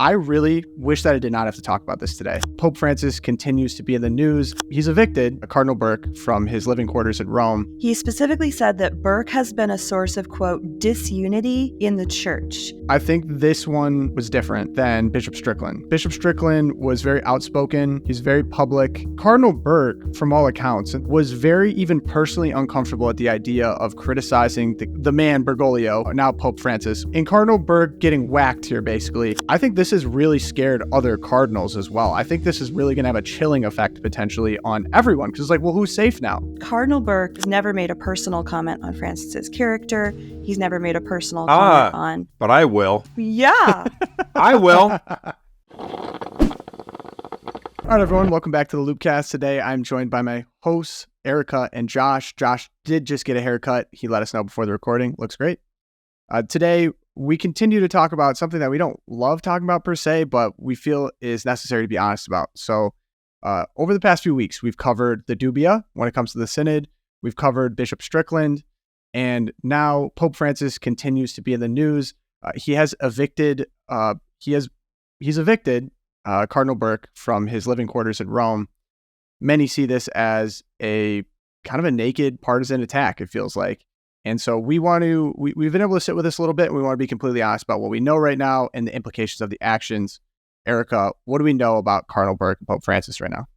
I really wish that I did not have to talk about this today. Pope Francis continues to be in the news. He's evicted Cardinal Burke from his living quarters in Rome. He specifically said that Burke has been a source of, quote, disunity in the church. I think this one was different than Bishop Strickland. Bishop Strickland was very outspoken. He's very public. Cardinal Burke, from all accounts, was very even personally uncomfortable at the idea of criticizing the man Bergoglio, now Pope Francis, and Cardinal Burke getting whacked here, basically. I think this has really scared other cardinals as well. I think this is really going to have a chilling effect potentially on everyone, because it's like, well, who's safe now? Cardinal Burke has never made a personal comment on Francis's character. He's never made a personal comment on... But I will. Yeah. I will. All right, everyone, welcome back to the LOOPcast. Today, I'm joined by my hosts, Erika and Josh. Josh did just get a haircut. He let us know before the recording. Looks great. Today, we continue to talk about something that we don't love talking about per se, but we feel is necessary to be honest about. So over the past few weeks, we've covered the dubia when it comes to the synod. We've covered Bishop Strickland. And now Pope Francis continues to be in the news. He has evicted, he's evicted Cardinal Burke from his living quarters in Rome. Many see this as a kind of a naked partisan attack, it feels like. And so we've been able to sit with this a little bit, and we want to be completely honest about what we know right now and the implications of the actions. Erika, what do we know about Cardinal Burke and Pope Francis right now?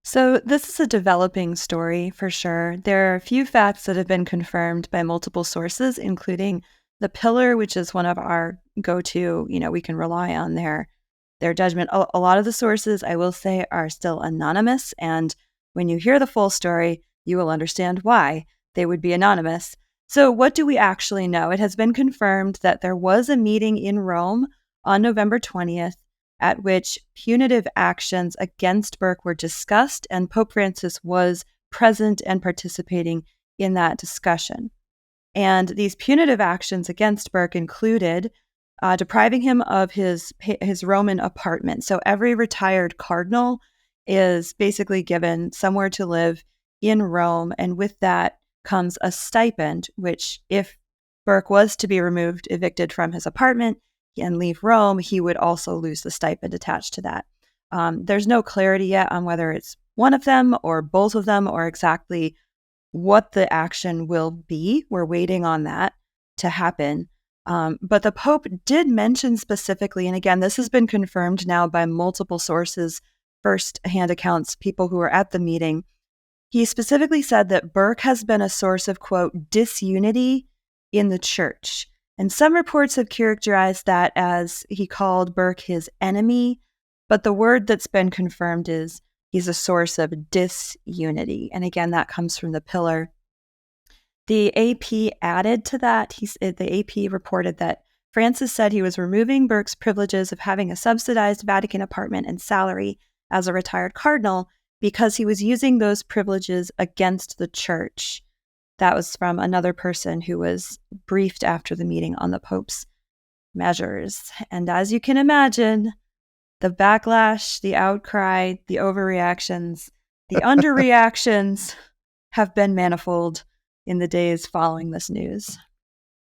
So this is a developing story for sure. There are a few facts that have been confirmed by multiple sources, including the Pillar, which is one of our go-to, we can rely on their judgment. A lot of the sources, I will say, are still anonymous. And when you hear the full story, you will understand why they would be anonymous. So what do we actually know? It has been confirmed that there was a meeting in Rome on November 20th at which punitive actions against Burke were discussed, and Pope Francis was present and participating in that discussion. And these punitive actions against Burke included depriving him of his Roman apartment. So every retired cardinal is basically given somewhere to live in Rome, and with that comes a stipend, which if Burke was to be removed, evicted from his apartment and leave Rome, he would also lose the stipend attached to that. There's no clarity yet on whether it's one of them or both of them or exactly what the action will be. We're waiting on that to happen. But the Pope did mention specifically, and again, this has been confirmed now by multiple sources, first-hand accounts, people who were at the meeting. He specifically said that Burke has been a source of, quote, disunity in the church. And some reports have characterized that as he called Burke his enemy, but the word that's been confirmed is he's a source of disunity. And again, that comes from the Pillar. The AP added to that. The AP reported that Francis said he was removing Burke's privileges of having a subsidized Vatican apartment and salary as a retired cardinal because he was using those privileges against the church. That was from another person who was briefed after the meeting on the Pope's measures. And as you can imagine, the backlash, the outcry, the overreactions, the underreactions have been manifold in the days following this news.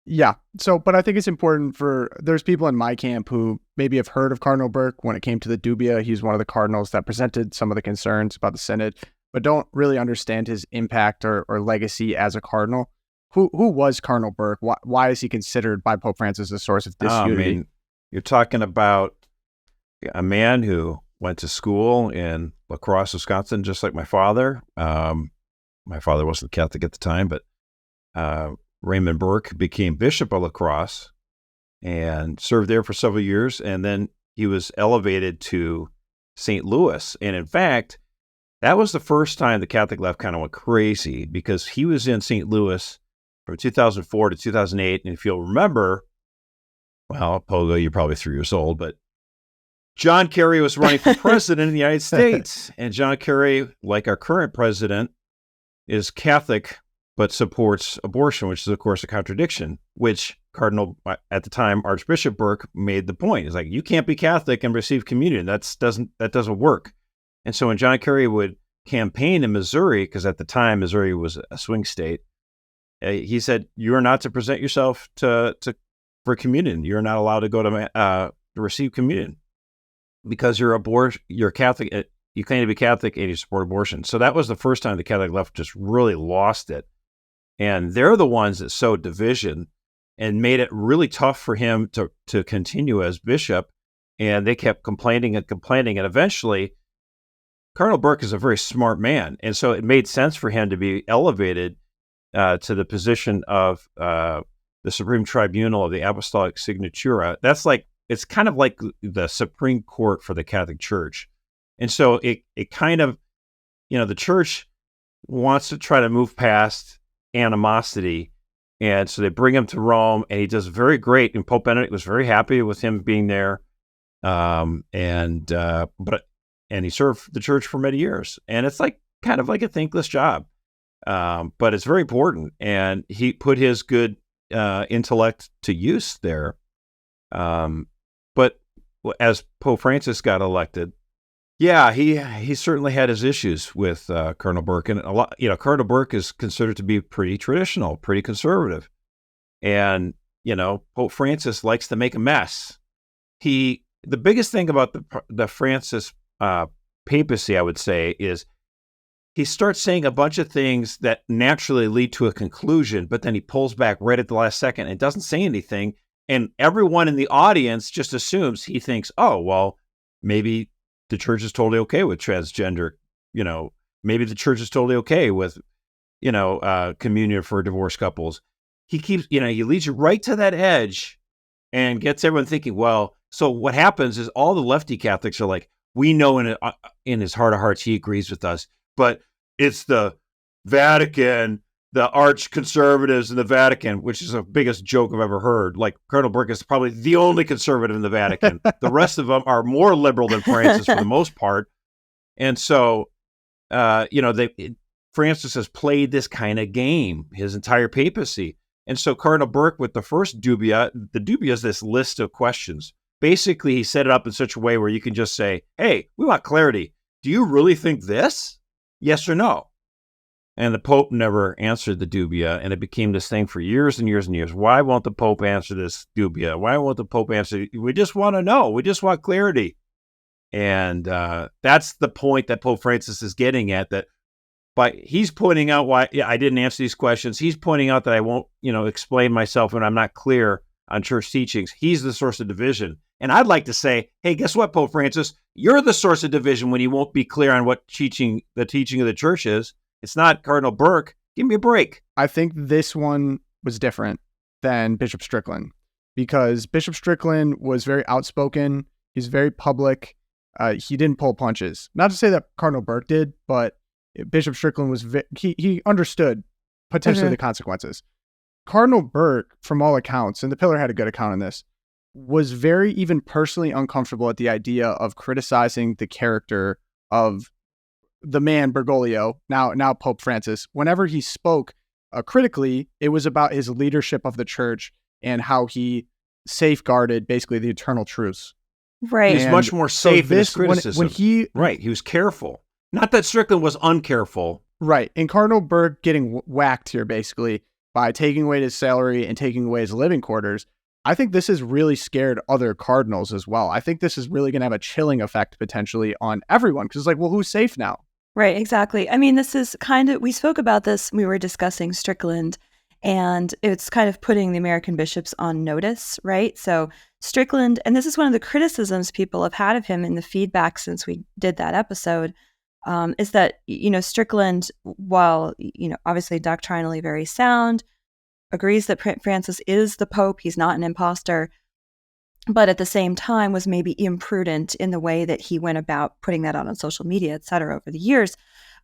Yeah. But I think it's important there's people in my camp who maybe have heard of Cardinal Burke when it came to the dubia. He's one of the cardinals that presented some of the concerns about the synod, but don't really understand his impact or legacy as a cardinal. Who was Cardinal Burke? Why is he considered by Pope Francis a source of disunity? You're talking about a man who went to school in La Crosse, Wisconsin, just like my father. My father wasn't Catholic at the time, but Raymond Burke became Bishop of La Crosse and served there for several years. And then he was elevated to St. Louis. And in fact, that was the first time the Catholic left kind of went crazy because he was in St. Louis from 2004 to 2008. And if you'll remember, well, Pogo, you're probably 3 years old, but John Kerry was running for president in the United States. And John Kerry, like our current president, is Catholic, but supports abortion, which is, of course, a contradiction, which Cardinal, at the time, Archbishop Burke made the point. It's like, you can't be Catholic and receive communion. That doesn't work. And so when John Kerry would campaign in Missouri, because at the time, Missouri was a swing state, he said, you are not to present yourself for communion. You're not allowed to go to receive communion. because you're Catholic, you claim to be Catholic and you support abortion. So that was the first time the Catholic left just really lost it. And they're the ones that sowed division and made it really tough for him to continue as bishop. And they kept complaining and complaining. And eventually, Cardinal Burke is a very smart man. And so it made sense for him to be elevated to the position of the Supreme Tribunal of the Apostolic Signatura. It's kind of like the Supreme Court for the Catholic Church. And so it kind of, the church wants to try to move past animosity. And so they bring him to Rome, and he does very great. And Pope Benedict was very happy with him being there. And he served the church for many years. And it's kind of like a thankless job. But it's very important. And he put his good intellect to use there. But as Pope Francis got elected, he certainly had his issues with Cardinal Burke, and Cardinal Burke is considered to be pretty traditional, pretty conservative, and Pope Francis likes to make a mess. The biggest thing about the Francis papacy, I would say, is he starts saying a bunch of things that naturally lead to a conclusion, but then he pulls back right at the last second and doesn't say anything, and everyone in the audience just assumes he thinks, oh well, maybe the church is totally okay with transgender, maybe the church is totally okay with, communion for divorced couples. He keeps, he leads you right to that edge and gets everyone thinking, well, so what happens is all the lefty Catholics are like, we know in his heart of hearts, he agrees with us, but it's the Vatican, the arch conservatives in the Vatican, which is the biggest joke I've ever heard. Like, Cardinal Burke is probably the only conservative in the Vatican. The rest of them are more liberal than Francis for the most part. And so, Francis has played this kind of game his entire papacy. And so Cardinal Burke, with the first dubia, the dubia is this list of questions. Basically, he set it up in such a way where you can just say, hey, we want clarity. Do you really think this? Yes or no? And the Pope never answered the dubia, and it became this thing for years and years and years. Why won't the Pope answer this dubia? Why won't the Pope answer? We just want to know. We just want clarity. And that's the point that Pope Francis is getting at, that he's pointing out why I didn't answer these questions. He's pointing out that I won't, explain myself when I'm not clear on church teachings. He's the source of division. And I'd like to say, hey, guess what, Pope Francis? You're the source of division when you won't be clear on what the teaching of the church is. It's not Cardinal Burke. Give me a break. I think this one was different than Bishop Strickland, because Bishop Strickland was very outspoken. He's very public. He didn't pull punches. Not to say that Cardinal Burke did, but Bishop Strickland was he understood potentially the consequences. Cardinal Burke, from all accounts, and the Pillar had a good account on this, was very even personally uncomfortable at the idea of criticizing the character of the man Bergoglio, now Pope Francis. Whenever he spoke critically, it was about his leadership of the church and how he safeguarded basically the eternal truths. Right. He's much more safe in his criticism. He was careful. Not that Strickland was uncareful. Right. And Cardinal Burke getting whacked here basically by taking away his salary and taking away his living quarters. I think this has really scared other cardinals as well. I think this is really going to have a chilling effect potentially on everyone, because it's like, well, who's safe now? Right, exactly. I mean, this is we spoke about this, we were discussing Strickland, and it's kind of putting the American bishops on notice, right? So Strickland, and this is one of the criticisms people have had of him in the feedback since we did that episode, is that, Strickland, while, obviously doctrinally very sound, agrees that Francis is the Pope, he's not an imposter, but at the same time was maybe imprudent in the way that he went about putting that out on social media, et cetera, over the years.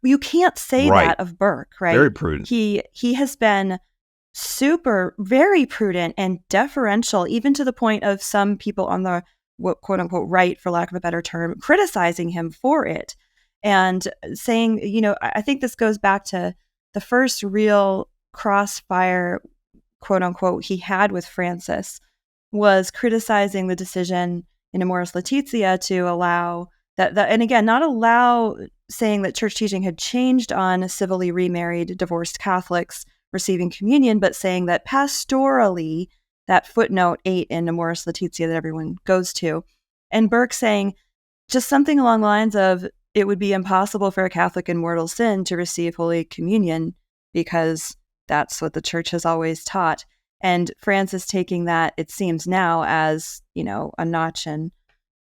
Well, you can't say that of Burke, right? Very prudent. He has been very prudent and deferential, even to the point of some people on the quote unquote right, for lack of a better term, criticizing him for it and saying, I think this goes back to the first real crossfire, quote unquote, he had with Francis, was criticizing the decision in Amoris Laetitia to allow that, and again, not allow, saying that church teaching had changed on civilly remarried divorced Catholics receiving communion, but saying that pastorally, that footnote 8 in Amoris Laetitia that everyone goes to, and Burke saying, just something along the lines of it would be impossible for a Catholic in mortal sin to receive Holy Communion because that's what the church has always taught. And Francis taking that, it seems now, as, a notch in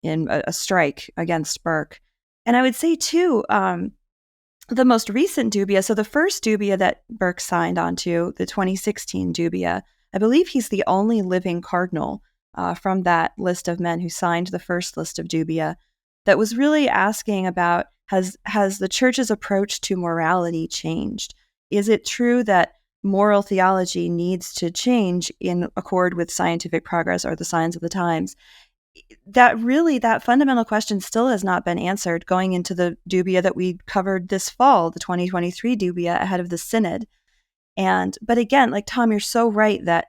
a strike against Burke. And I would say, too, the most recent dubia, so the first dubia that Burke signed onto, the 2016 dubia, I believe he's the only living cardinal from that list of men who signed the first list of dubia that was really asking about, has the church's approach to morality changed? Is it true that moral theology needs to change in accord with scientific progress or the signs of the times? That fundamental question still has not been answered going into the dubia that we covered this fall, the 2023 dubia ahead of the synod. But again, like Tom, you're so right that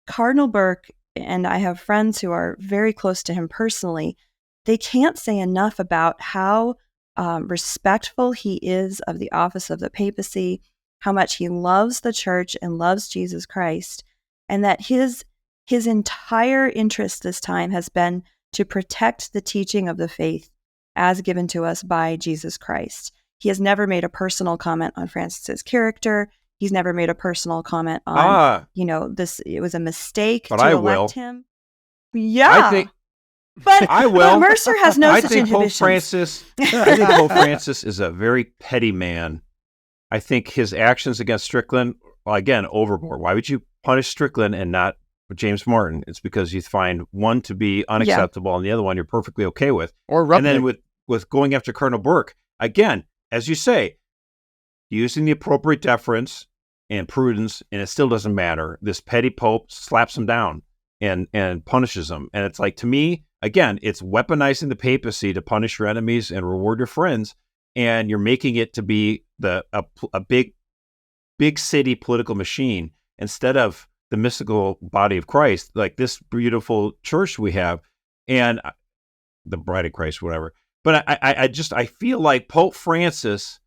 Cardinal Burke, and I have friends who are very close to him personally, they can't say enough about how respectful he is of the office of the papacy, how much he loves the church and loves Jesus Christ, and that his entire interest this time has been to protect the teaching of the faith as given to us by Jesus Christ. He has never made a personal comment on Francis's character. He's never made a personal comment on, it was a mistake but to I elect will. him. Yeah. But I will. But Mercer has no such I inhibitions. think Pope Francis is a very petty man. I think his actions against Strickland, well, again, overboard. Why would you punish Strickland and not James Martin? It's because you find one to be unacceptable and the other one you're perfectly okay with. Or Rupnik. And then with going after Cardinal Burke, again, as you say, using the appropriate deference and prudence, and it still doesn't matter. This petty pope slaps him down and punishes him. And it's like, to me, again, it's weaponizing the papacy to punish your enemies and reward your friends. And you're making it to be a big city political machine instead of the mystical body of Christ, like this beautiful church we have, and the bride of Christ, whatever. But I feel like Pope Francis,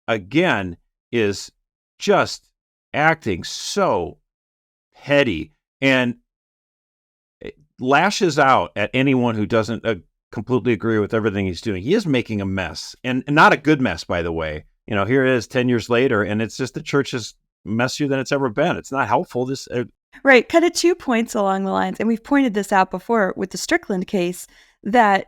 again, is just acting so petty and lashes out at anyone who doesn't completely agree with everything he's doing. He is making a mess, and not a good mess, by the way. Here it is 10 years later, and it's just the church is messier than it's ever been. It's not helpful. Right. Kind of 2 points along the lines, and we've pointed this out before with the Strickland case, that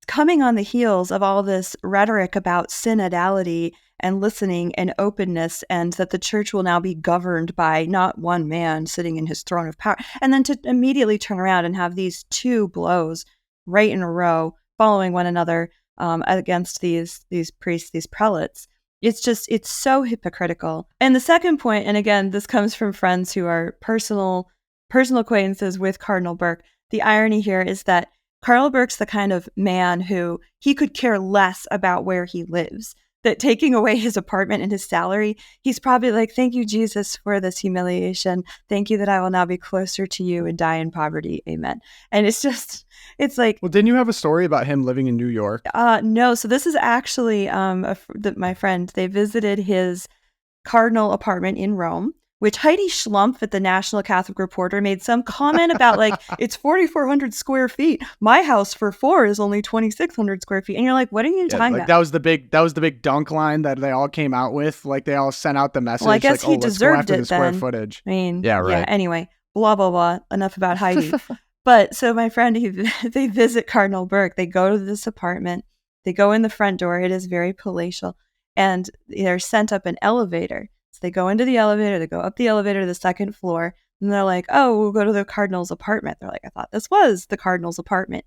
coming on the heels of all this rhetoric about synodality and listening and openness, and that the church will now be governed by not one man sitting in his throne of power, and then to immediately turn around and have these 2 blows right in a row following one another against these priests, these prelates. It's so hypocritical. And the second point, and again, this comes from friends who are personal acquaintances with Cardinal Burke. The irony here is that Cardinal Burke's the kind of man who he could care less about where he lives. That taking away his apartment and his salary, he's probably like, thank you, Jesus, for this humiliation. Thank you that I will now be closer to you and die in poverty. Amen. And it's like... Well, didn't you have a story about him living in New York? No. So this is actually my friend. They visited his cardinal apartment in Rome, which Heidi Schlumpf at the National Catholic Reporter made some comment about, like, it's 4,400 square feet. My house for 4 is only 2,600 square feet. And you're like, what are you talking about? That was the big dunk line that they all came out with. Like, they all sent out the message. Well, I guess like, he deserved it the square then. footage. I mean, yeah, right. Yeah, anyway, blah, blah, blah. Enough about Heidi. But so my friend, they visit Cardinal Burke. They go to this apartment. They go in the front door. It is very palatial. And they're sent up an elevator. So they go into the elevator, they go up the elevator to the second floor, and they're like, oh, we'll go to the cardinal's apartment. They're like, I thought this was the cardinal's apartment.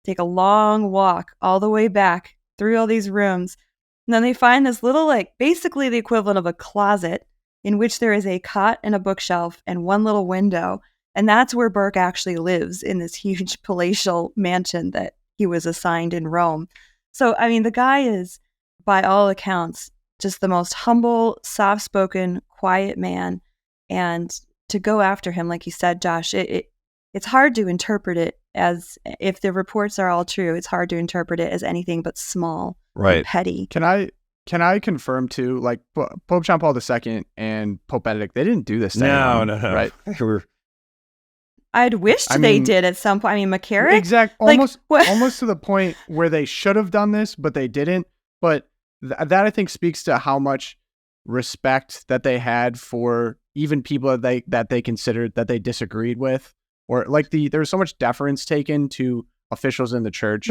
Take a long walk all the way back through all these rooms. And then they find this little, like, basically the equivalent of a closet in which there is a cot and a bookshelf and one little window. And that's where Burke actually lives, in this huge palatial mansion that he was assigned in Rome. So, I mean, the guy is, by all accounts, just the most humble, soft-spoken, quiet man. And to go after him, like you said, Josh, it's hard to interpret it as, if the reports are all true, it's hard to interpret it as anything but small, right, and petty. Can I confirm too? Like, Pope John Paul II and Pope Benedict, they didn't do this. No. Right? I'd wished I they mean- did at some point. I mean, McCarrick. Exact, Like, almost, what- almost to the point where they should have done this, but they didn't. But that I think speaks to how much respect that they had for even people that they considered that they disagreed with, or like there was so much deference taken to officials in the church,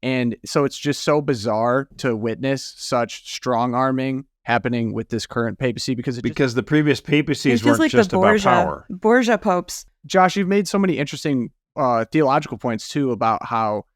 and so it's just so bizarre to witness such strong arming happening with this current papacy because the previous papacies It feels weren't like just the about power. Borgia popes. Josh, you've made so many interesting theological points too about how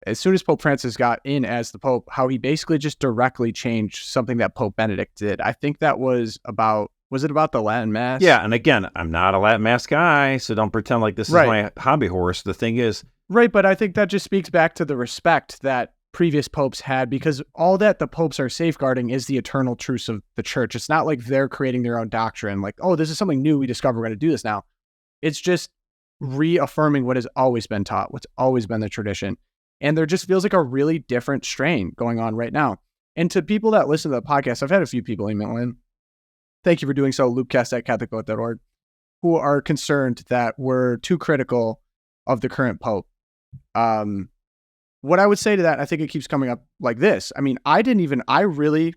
as soon as Pope Francis got in as the Pope, how he basically just directly changed something that Pope Benedict did. I think that was it about the Latin Mass? Yeah, and again, I'm not a Latin Mass guy, so don't pretend like this is my hobby horse. The thing is... Right, but I think that just speaks back to the respect that previous popes had, because all that the popes are safeguarding is the eternal truths of the church. It's not like they're creating their own doctrine, like, oh, this is something new we discovered, we're going to do this now. It's just reaffirming what has always been taught, what's always been the tradition. And there just feels like a really different strain going on right now. And to people that listen to the podcast, I've had a few people email in. Thank you for doing so, loopcast@CatholicVote.org, who are concerned that we're too critical of the current Pope. What I would say to that, I think it keeps coming up like this. I mean, I really,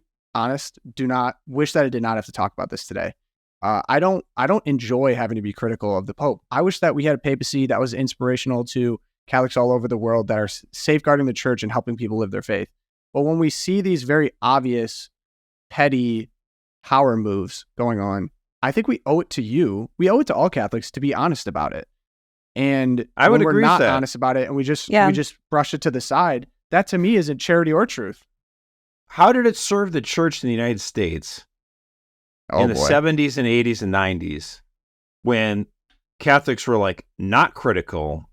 do not wish that I did not have to talk about this today. I don't enjoy having to be critical of the Pope. I wish that we had a papacy that was inspirational to Catholics all over the world that are safeguarding the church and helping people live their faith. But when we see these very obvious, petty power moves going on, I think we owe it to you. We owe it to all Catholics to be honest about it. And I would when agree we're not with that. honest about it and we just brush it to the side, that to me isn't charity or truth. How did it serve the church in the United States in the 70s and 80s and 90s when Catholics were like not critical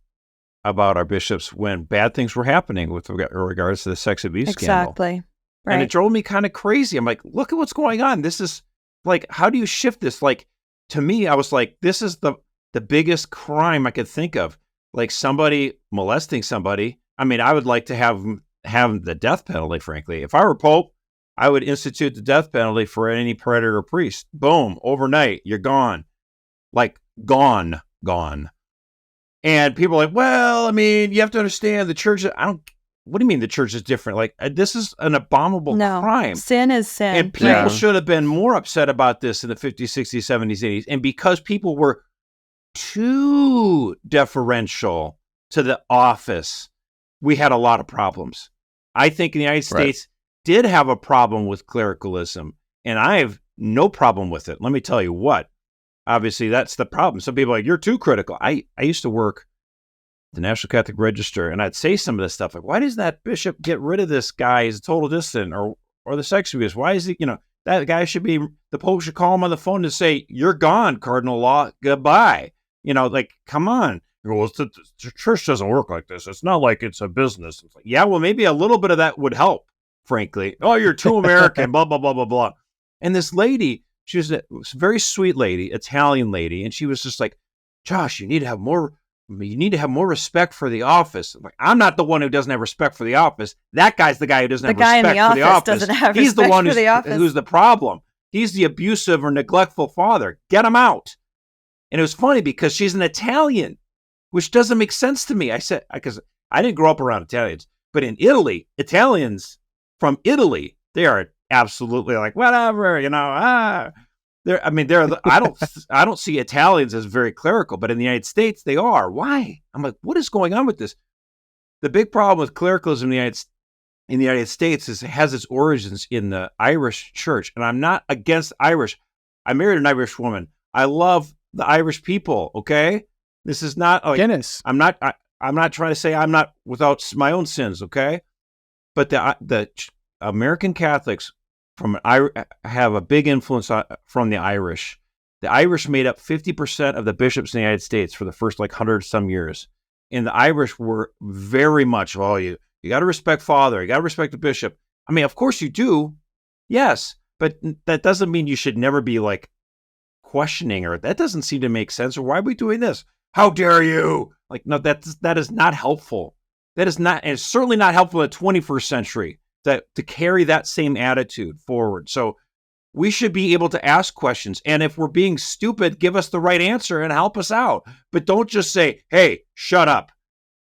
about our bishops when bad things were happening with regards to the sex abuse scandal? Exactly. Right. And it drove me kind of crazy. I'm like, look at what's going on. This is like, how do you shift this? Like, to me, I was like, this is the biggest crime I could think of. Like somebody molesting somebody. I mean, I would like to have the death penalty, frankly. If I were Pope, I would institute the death penalty for any predator priest. Boom, overnight, you're gone. Like, gone. And people are like, well, I mean, you have to understand the church. What do you mean the church is different? Like, this is an abominable crime. Sin is sin. And people should have been more upset about this in the 50s, 60s, 70s, 80s. And because people were too deferential to the office, we had a lot of problems. I think the United States did have a problem with clericalism, and I have no problem with it. Let me tell you what. Obviously, that's the problem. Some people are like, you're too critical. I used to work at the National Catholic Register, and I'd say some of this stuff like, why does that bishop get rid of this guy? He's a total dissident, or the sex abuse. Why is he, that guy should be, the Pope should call him on the phone to say, you're gone, Cardinal Law, goodbye. Like, come on. Well, the church doesn't work like this. It's not like it's a business. It's like, yeah, well, maybe a little bit of that would help, frankly. Oh, you're too American, blah, blah, blah, blah, blah. And this lady, she was a very sweet lady, Italian lady, and she was just like, Josh, you need to have more respect for the office. I'm like, I'm not the one who doesn't have respect for the office. That guy's the guy who doesn't have respect for the office. Doesn't have He's the one office. who's the problem. He's the abusive or neglectful father. Get him out. And it was funny because she's an Italian, which doesn't make sense to me. I said, because I didn't grow up around Italians, but in Italy, Italians from Italy, they are absolutely like, whatever, I don't see Italians as very clerical, but in the United States, they are. Why? I'm like, what is going on with this? The big problem with clericalism in the United States is it has its origins in the Irish church. And I'm not against Irish. I married an Irish woman. I love the Irish people. Okay. This is not like Guinness. I'm not trying to say I'm not without my own sins. Okay. But the American Catholics have a big influence from the Irish. The Irish made up 50% of the bishops in the United States for the first 100 some years. And the Irish were very much, you got to respect father. You got to respect the bishop. I mean, of course you do. Yes. But that doesn't mean you should never be questioning her. That doesn't seem to make sense. Or why are we doing this? How dare you? No, that is not helpful. That is not, and it's certainly not helpful in the 21st century to carry that same attitude forward. So we should be able to ask questions. And if we're being stupid, give us the right answer and help us out. But don't just say, hey, shut up,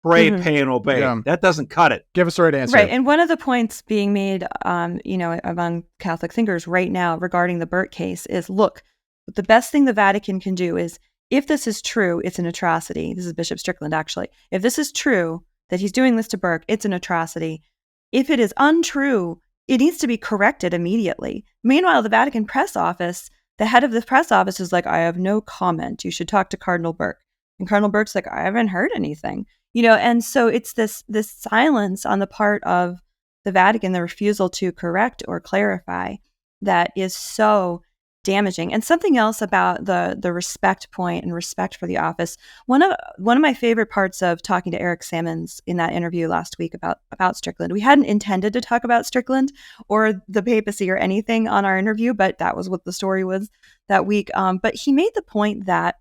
pray, pay, and obey. Yeah. That doesn't cut it. Give us the right answer. Right. And one of the points being made, among Catholic thinkers right now regarding the Burke case is, look, the best thing the Vatican can do is, if this is true, it's an atrocity. This is Bishop Strickland, actually. If this is true, that he's doing this to Burke, it's an atrocity. If it is untrue, it needs to be corrected immediately. Meanwhile, the Vatican press office, the head of the press office is like, I have no comment. You should talk to Cardinal Burke. And Cardinal Burke's like, I haven't heard anything. And so it's this silence on the part of the Vatican, the refusal to correct or clarify, that is so damaging. And something else about the respect point and respect for the office. One of my favorite parts of talking to Eric Sammons in that interview last week about Strickland. We hadn't intended to talk about Strickland or the papacy or anything on our interview, but that was what the story was that week. But he made the point that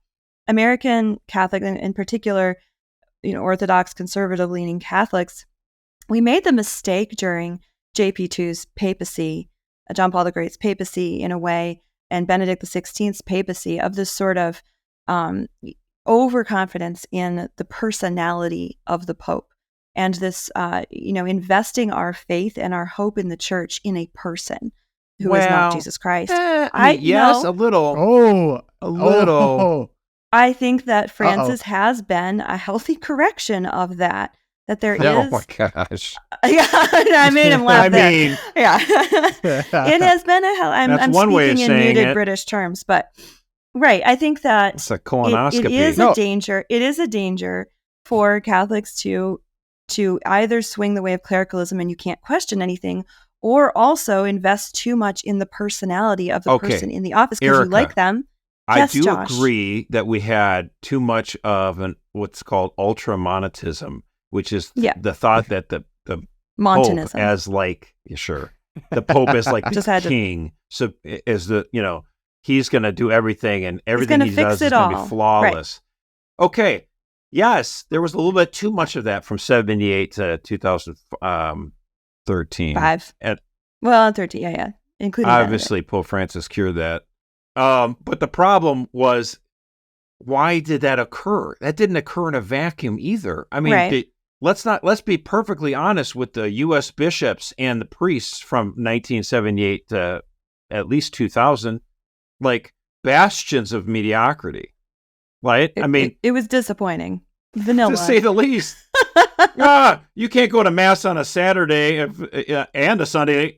American Catholic, and in particular, Orthodox conservative-leaning Catholics, we made the mistake during JP2's papacy, John Paul the Great's papacy in a way, and Benedict XVI's papacy, of this sort of overconfidence in the personality of the Pope, and this, investing our faith and our hope in the Church in a person who is not Jesus Christ. A little. Oh, a little. Oh. I think that Francis has been a healthy correction of that. That there is. Oh my gosh! Yeah, I made him laugh. mean, yeah, it has been a hell. I'm one way of speaking in saying muted it. British terms, but right. I think that it's a colonoscopy. it is a danger. It is a danger for Catholics to either swing the way of clericalism and you can't question anything, or also invest too much in the personality of the person in the office because you like them. I do Josh. agree that we had too much of what's called ultramontanism, which is the thought that the Montanism. Pope as the Pope is like the king. So is he's going to do everything, and everything he does is going to be flawless. Right. Okay. Yes, there was a little bit too much of that from 78 to 2013. 13, yeah. Including obviously Pope Francis cured that. But the problem was, why did that occur? That didn't occur in a vacuum either. I mean, let's be perfectly honest with the U.S. bishops and the priests from 1978 to at least 2000, like bastions of mediocrity. Right? It was disappointing. Vanilla, to say the least. You can't go to mass on a Saturday and a Sunday.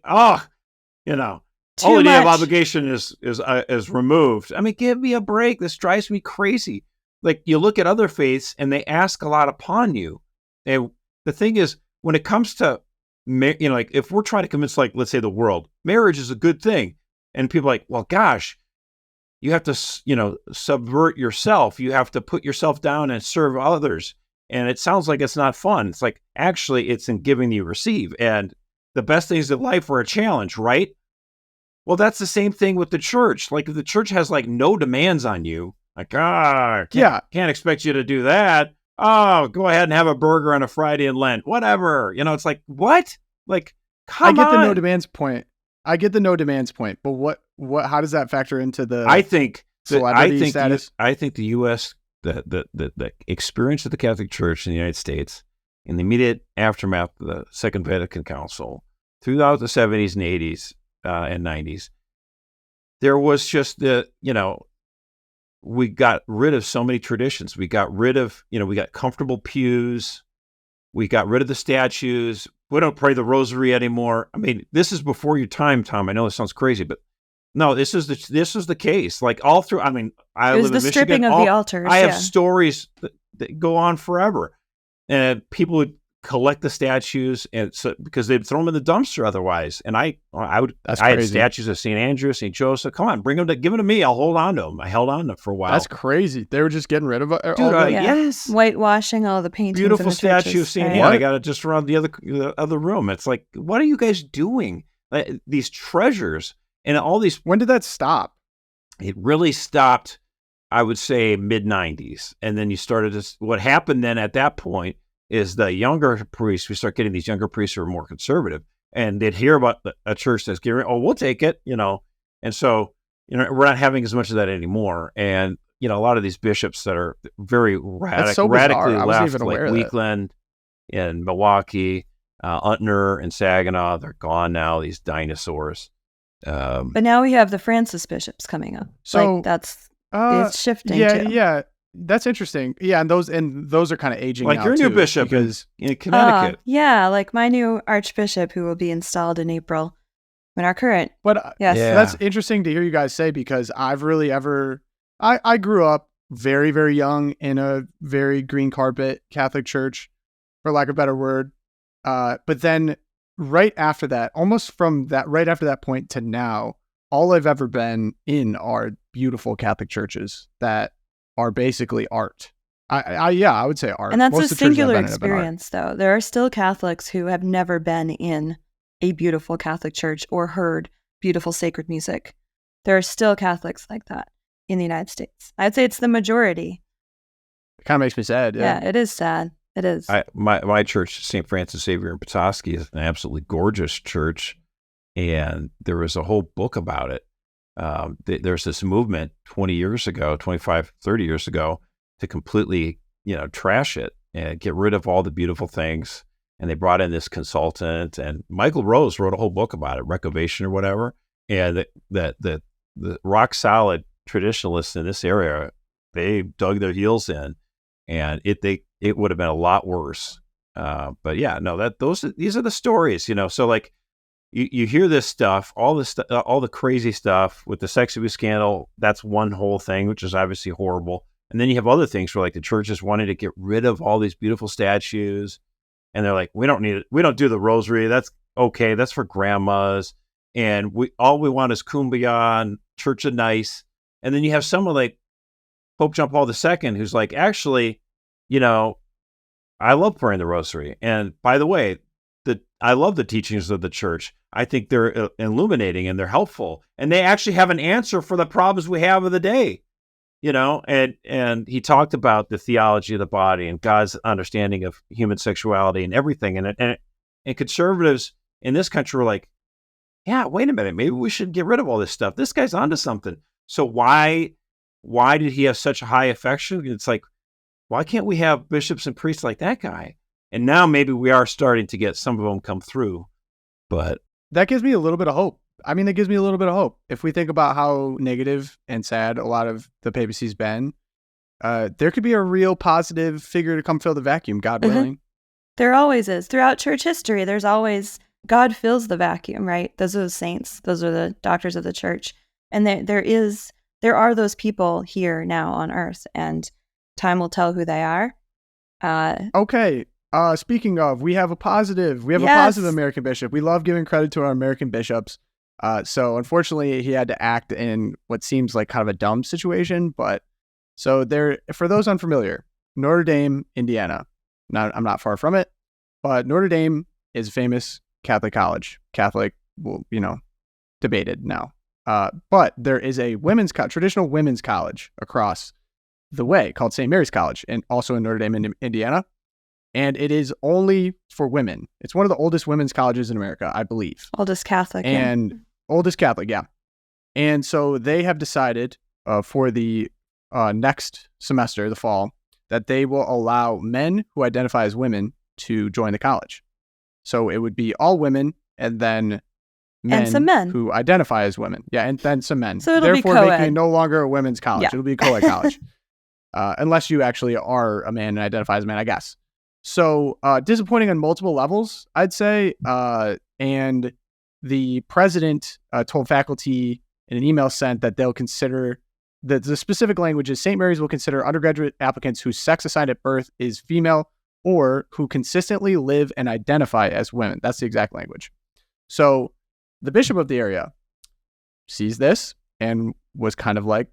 Only day of obligation is removed. I mean, give me a break. This drives me crazy. Like, you look at other faiths and they ask a lot upon you. And the thing is, when it comes to, like, if we're trying to convince, like, let's say the world, marriage is a good thing. And people are like, well, gosh, you have to, subvert yourself. You have to put yourself down and serve others. And it sounds like it's not fun. It's like, actually, it's in giving you receive. And the best things in life are a challenge, right? Well, that's the same thing with the church. Like, if the church has like no demands on you, like, can't expect you to do that. Oh, go ahead and have a burger on a Friday in Lent, whatever. It's like, what? Like, come on. I get the no demands point. But what, how does that factor into the celebrity status? I think the U.S., the experience of the Catholic Church in the United States in the immediate aftermath of the Second Vatican Council throughout the 70s and 80s, and 90s, there was just we got rid of so many traditions. We got rid of, we got comfortable pews. We got rid of the statues. We don't pray the rosary anymore. I mean, this is before your time, Tom. I know this sounds crazy, but no, this is the case. Like, all through, I mean, I live in Michigan. It was the stripping of the altars. I have stories that go on forever. And people would collect the statues, and because they'd throw them in the dumpster otherwise. And I had statues of St. Andrew, St. Joseph. Come on, give them to me. I'll hold on to them. I held on to them for a while. That's crazy. They were just getting rid of all yes, whitewashing all the paintings. Beautiful in the statue of St. Andrew. I got it just around the other room. It's like, what are you guys doing? These treasures and all these. When did that stop? It really stopped, I would say, mid-90s, and then you started to. What happened then at that point is the younger priests, we start getting these younger priests who are more conservative, and they'd hear about a church that's getting, we'll take it, And so, we're not having as much of that anymore. And, a lot of these bishops that are very radically left, like Weakland in Milwaukee, Untner and Saginaw, they're gone now, these dinosaurs. But now we have the Francis bishops coming up. So it's shifting too. Yeah. That's interesting. Yeah, and those are kind of aging like now your too, new bishop because in Connecticut. Yeah, like my new archbishop who will be installed in April. When our current. But yes. Yeah. That's interesting to hear you guys say, because I've really I grew up very, very young in a very green carpet Catholic church, for lack of a better word. But then right after that, almost from that, right after that point to now, all I've ever been in are beautiful Catholic churches that are basically art. I would say art. And that's a singular experience, though. There are still Catholics who have never been in a beautiful Catholic church or heard beautiful sacred music. There are still Catholics like that in the United States. I'd say it's the majority. It kind of makes me sad. Yeah, it is sad. It is. My church, St. Francis Xavier in Petoskey, is an absolutely gorgeous church. And there was a whole book about it. There's this movement 20 years ago, 25, 30 years ago, to completely, trash it and get rid of all the beautiful things. And they brought in this consultant, and Michael Rose wrote a whole book about it, Recovation or whatever. And the rock solid traditionalists in this area, they dug their heels in, and it would have been a lot worse. But yeah, no, these are the stories, So like you hear this stuff, all the crazy stuff with the sex abuse scandal. That's one whole thing, which is obviously horrible. And then you have other things where like the churches wanted to get rid of all these beautiful statues. And they're like, we don't need it. We don't do the rosary. That's okay. That's for grandmas. And all we want is kumbaya and church of nice. And then you have someone like Pope John Paul II, who's like, actually, I love praying the rosary. And by the way, I love the teachings of the church. I think they're illuminating and they're helpful. And they actually have an answer for the problems we have of the day. And he talked about the theology of the body and God's understanding of human sexuality and everything. And conservatives in this country were like, yeah, wait a minute, maybe we should get rid of all this stuff. This guy's onto something. So why did he have such a high affection? It's like, why can't we have bishops and priests like that guy? And now maybe we are starting to get some of them come through. But that gives me a little bit of hope. That gives me a little bit of hope. If we think about how negative and sad a lot of the papacy's been, there could be a real positive figure to come fill the vacuum, God willing. There always is. Throughout church history, there's always, God fills the vacuum, right? Those are the saints. Those are the doctors of the church. And there are those people here now on earth, and time will tell who they are. Okay. Speaking of, we have a positive American bishop. We love giving credit to our American bishops. So unfortunately, he had to act in what seems like kind of a dumb situation. But so for those unfamiliar, Notre Dame, Indiana. Now, I'm not far from it, but Notre Dame is a famous Catholic college. Catholic, debated now. But there is a traditional women's college across the way called St. Mary's College, and also in Notre Dame, Indiana. And it is only for women. It's one of the oldest women's colleges in America, I believe. Oldest Catholic. Oldest Catholic, yeah. And so they have decided for the next semester, the fall, that they will allow men who identify as women to join the college. So it would be all women and then men, and some men who identify as women. Yeah, and then some men. So therefore be co-ed. making it no longer a women's college. Yeah. It'll be a co-ed college. Unless you actually are a man and identify as a man, I guess. So disappointing on multiple levels, I'd say. And the president told faculty in an email sent that they'll consider the specific language is St. Mary's will consider undergraduate applicants whose sex assigned at birth is female or who consistently live and identify as women. That's the exact language. So the bishop of the area sees this and was kind of like,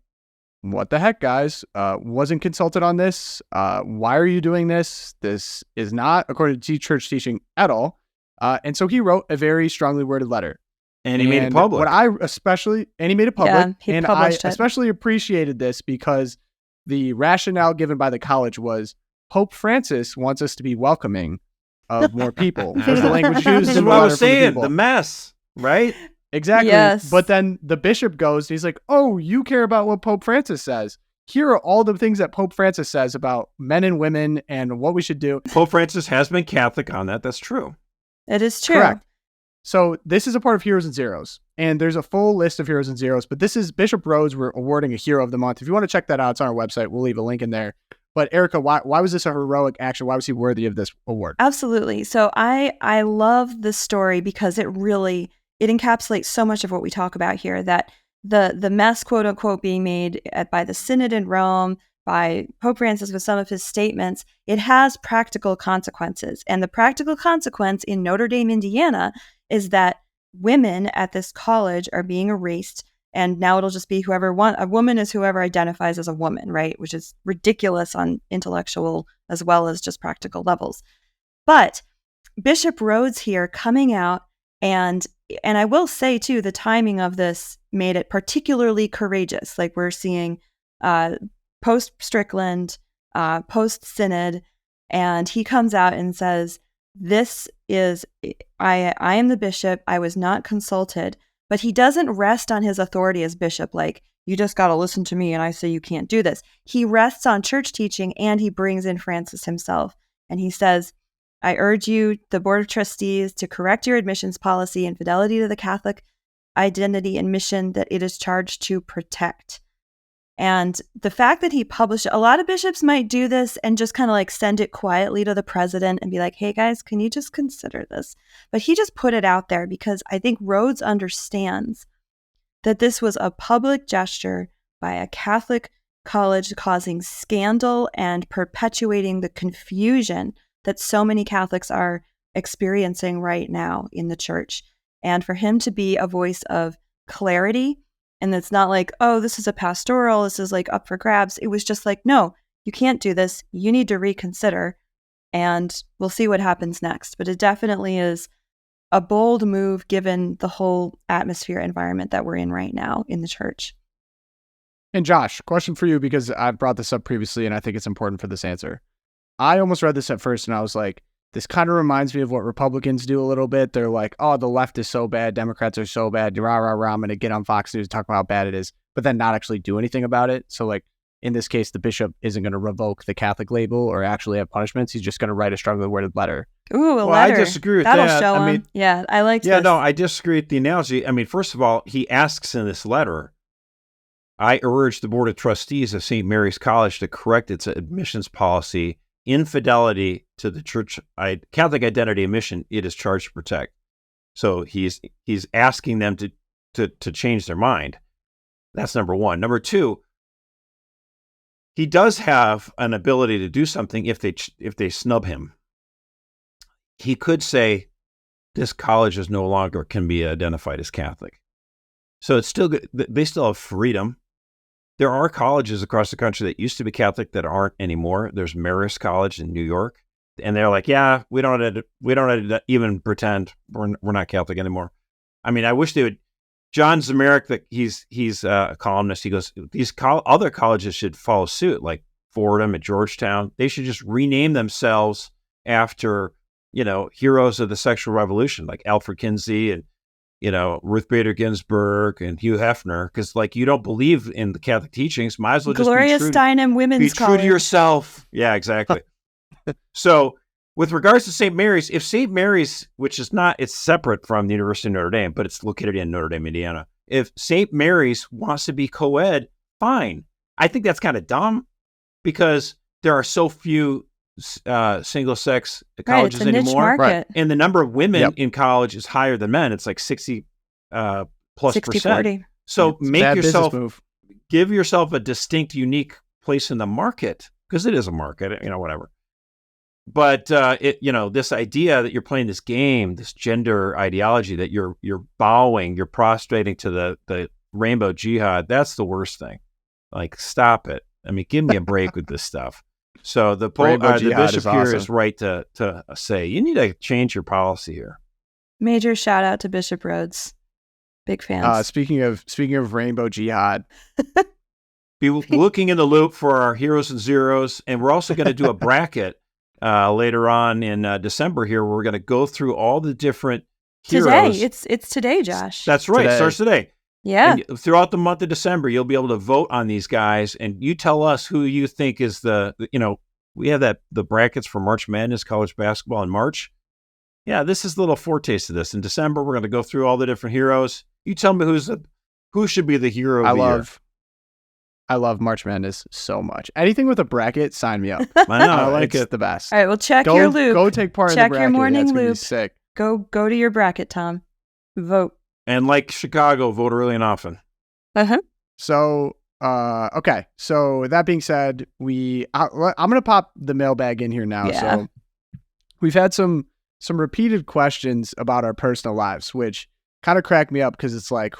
what the heck, guys? Wasn't consulted on this. Why are you doing this? This is not according to church teaching at all. And so he wrote a very strongly worded letter. And he made it public. And he made it public. Yeah, he published it. Especially appreciated this because the rationale given by the college was Pope Francis wants us to be welcoming of more people. Was the language used? This is what I was saying. The mess, right? Exactly. Yes. But then the bishop goes, he's like, oh, you care about what Pope Francis says. Here are all the things that Pope Francis says about men and women and what we should do. Pope Francis has been Catholic on that. That's true. It is true. Correct. So this is a part of Heroes and Zeros. And there's a full list of Heroes and Zeros. But this is Bishop Rhodes. We're awarding a Hero of the Month. If you want to check that out, it's on our website. We'll leave a link in there. But Erika, why was this a heroic action? Why was he worthy of this award? Absolutely. So I love this story because it encapsulates so much of what we talk about here, that the mess, quote unquote, being made by the Synod in Rome, by Pope Francis with some of his statements, it has practical consequences. And the practical consequence in Notre Dame, Indiana, is that women at this college are being erased. And now it'll just be a woman is whoever identifies as a woman, right? Which is ridiculous on intellectual as well as just practical levels. But Bishop Rhodes here coming out, and I will say too, the timing of this made it particularly courageous. Like we're seeing post Strickland, post Synod, and he comes out and says, "This is I am the bishop. I was not consulted." But he doesn't rest on his authority as bishop, like, you just got to listen to me and I say you can't do this. He rests on church teaching, and he brings in Francis himself. And he says, I urge you, the Board of Trustees, to correct your admissions policy in fidelity to the Catholic identity and mission that it is charged to protect. And the fact that he published, a lot of bishops might do this and just kind of like send it quietly to the president and be like, hey guys, can you just consider this? But he just put it out there because I think Rhodes understands that this was a public gesture by a Catholic college causing scandal and perpetuating the confusion that so many Catholics are experiencing right now in the church. And for him to be a voice of clarity, and it's not like, oh, this is a pastoral, this is like up for grabs. It was just like, no, you can't do this. You need to reconsider, and we'll see what happens next. But it definitely is a bold move given the whole atmosphere environment that we're in right now in the church. And Josh, question for you, because I've brought this up previously and I think it's important for this answer. I almost read this at first and I was like, this kind of reminds me of what Republicans do a little bit. They're like, oh, the left is so bad. Democrats are so bad. Rah, rah, rah. I'm going to get on Fox News and talk about how bad it is, but then not actually do anything about it. So like in this case, the bishop isn't going to revoke the Catholic label or actually have punishments. He's just going to write a strongly worded letter. Ooh, a letter. I disagree with That'll that. show him. I mean, yeah, I like Yeah, this. no, I disagree with the analogy. I mean, first of all, he asks in this letter, I urge the Board of Trustees of St. Mary's College to correct its admissions policy in fidelity to the church Catholic identity and mission it is charged to protect. So he's asking them to change their mind. That's number one. Number two, he does have an ability to do something if they snub him. He could say, this college is no longer can be identified as Catholic. So it's still good. They still have freedom. There are colleges across the country that used to be Catholic that aren't anymore. There's Marist College in New York, and they're like, yeah, we don't even pretend we're not Catholic anymore. I mean, I wish they would. John Zemerick, he's a columnist. He goes, these other colleges should follow suit, like Fordham at Georgetown. They should just rename themselves after, heroes of the sexual revolution, like Alfred Kinsey and, Ruth Bader Ginsburg and Hugh Hefner. Because, you don't believe in the Catholic teachings, might as well just Gloria Steinem Women's College. Be true to yourself. Yeah, exactly. So, with regards to St. Mary's, if St. Mary's, which is not, it's separate from the University of Notre Dame, but it's located in Notre Dame, Indiana. If St. Mary's wants to be co-ed, fine. I think that's kind of dumb because there are so few single-sex colleges it's a niche anymore. market. Right. And the number of women in college is higher than men. It's like 60 plus 60-40. So make yourself, move. give yourself a distinct, unique place in the market, because it is a market, whatever. But this idea that you're playing this game, this gender ideology, that you're bowing, you're prostrating to the rainbow jihad, that's the worst thing. Like, stop it. I mean, give me a break with this stuff. So the bishop here is right to say, you need to change your policy here. Major shout out to Bishop Rhodes. Big fans. Speaking of rainbow jihad, be looking in the loop for our heroes and zeros, and we're also going to do a bracket later on in December here, where we're going to go through all the different Today. heroes. It's today, Josh. That's right. Today. It starts today. Yeah. And throughout the month of December, you'll be able to vote on these guys, and you tell us who you think is we have the brackets for March Madness, college basketball in March. Yeah, this is a little foretaste of this. In December, we're going to go through all the different heroes. You tell me who should be the hero of the year. I love March Madness so much. Anything with a bracket, sign me up. I know. It's the best. All right, well, check your loop. Go take part check in the bracket. Your morning That's gonna be loop. sick. Go to your bracket, Tom. Vote. And like Chicago, vote early and often. So, okay. So that being said, I'm going to pop the mailbag in here now. Yeah. So we've had some repeated questions about our personal lives, which kind of crack me up because it's like,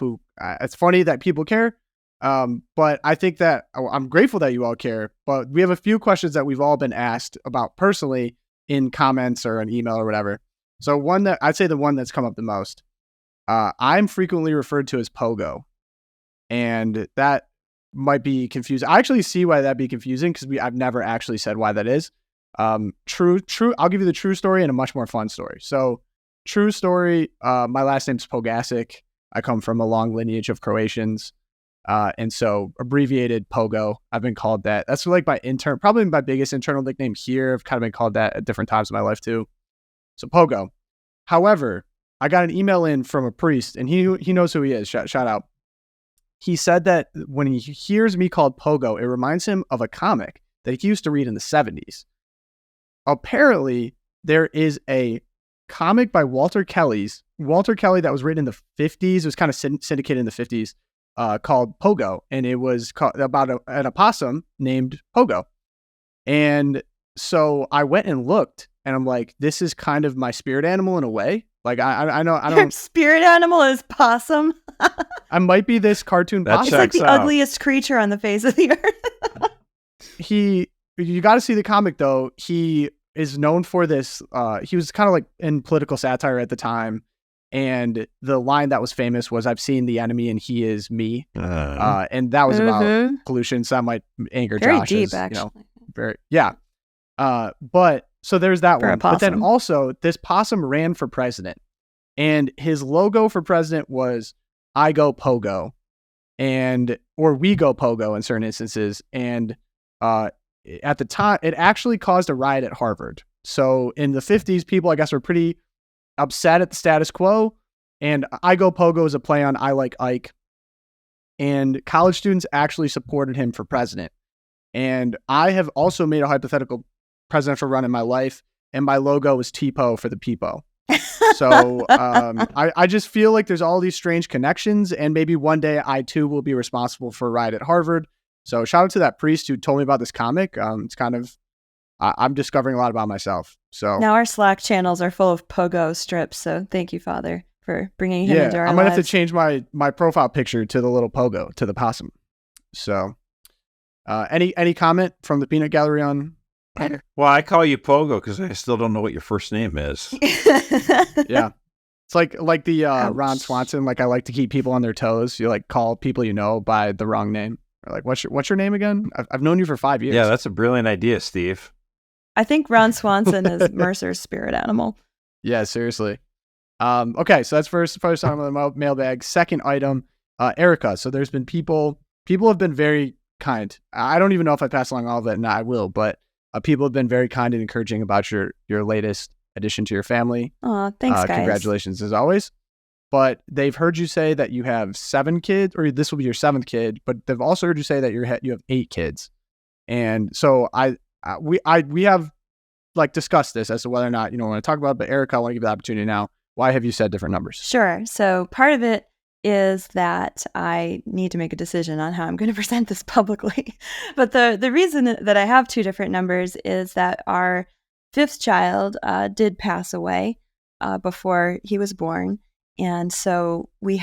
it's funny that people care. But I think that I'm grateful that you all care, but we have a few questions that we've all been asked about personally in comments or an email or whatever. So I'd say the one that's come up the most, I'm frequently referred to as Pogo, and that might be confusing. I actually see why that'd be confusing because I've never actually said why that is. True. I'll give you the true story and a much more fun story. So true story. My last name's Pogasic. I come from a long lineage of Croatians. And so abbreviated Pogo, I've been called that. That's like probably my biggest internal nickname here. I've kind of been called that at different times in my life too. So Pogo. However, I got an email in from a priest, and he knows who he is. Shout out. He said that when he hears me called Pogo, it reminds him of a comic that he used to read in the 70s. Apparently, there is a comic by Walter Kelly that was written in the 50s. It was kind of syndicated in the 50s. Called Pogo, and it was about an opossum named Pogo. And so I went and looked, and I'm like, this is kind of my spirit animal in a way. Like I know I don't. Your spirit animal is possum. I might be this cartoon possum. It's like the ugliest creature on the face of the earth. You got to see the comic though. He is known for this. He was kind of like in political satire at the time. And the line that was famous was, "I've seen the enemy and he is me." And that was about pollution. So that might anger very Josh. Deep, actually. But so there's that one. But then possum. also this possum ran for president, and his logo for president was "I go Pogo," or "We go Pogo" in certain instances. And at the time, it actually caused a riot at Harvard. So in the 50s, people, I guess, were pretty upset at the status quo, and "I go Pogo" is a play on "I like Ike," and college students actually supported him for president. And I have also made a hypothetical presidential run in my life, and my logo was T-Po for the Peepo. So I just feel like there's all these strange connections, and maybe one day I too will be responsible for a riot at Harvard. So shout out to that priest who told me about this comic. It's kind of I'm discovering a lot about myself. So now our Slack channels are full of Pogo strips. So thank you, Father, for bringing him into our lives. I might have to change my profile picture to the little Pogo, to the possum. So any comment from the peanut gallery on? Well, I call you Pogo because I still don't know what your first name is. Yeah. It's like the Ron Swanson, like I like to keep people on their toes. You like call people you know by the wrong name. Or like, what's your name again? I've known you for 5 years. Yeah, that's a brilliant idea, Steve. I think Ron Swanson is Mercer's spirit animal. Yeah, seriously. Okay, so that's first item on the mailbag. Second item, Erika. So there's been people have been very kind. I don't even know if I pass along all of that, and I will, but people have been very kind and encouraging about your latest addition to your family. Oh, thanks, guys. Congratulations as always. But they've heard you say that you have 7 kids, or this will be your 7th kid, but they've also heard you say that you have 8 kids. And so we have like discussed this as to whether or not, want to talk about it, but Erika, I want to give you the opportunity now. Why have you said different numbers? Sure. So part of it is that I need to make a decision on how I'm going to present this publicly. But the reason that I have 2 different numbers is that our 5th child did pass away before he was born. And so we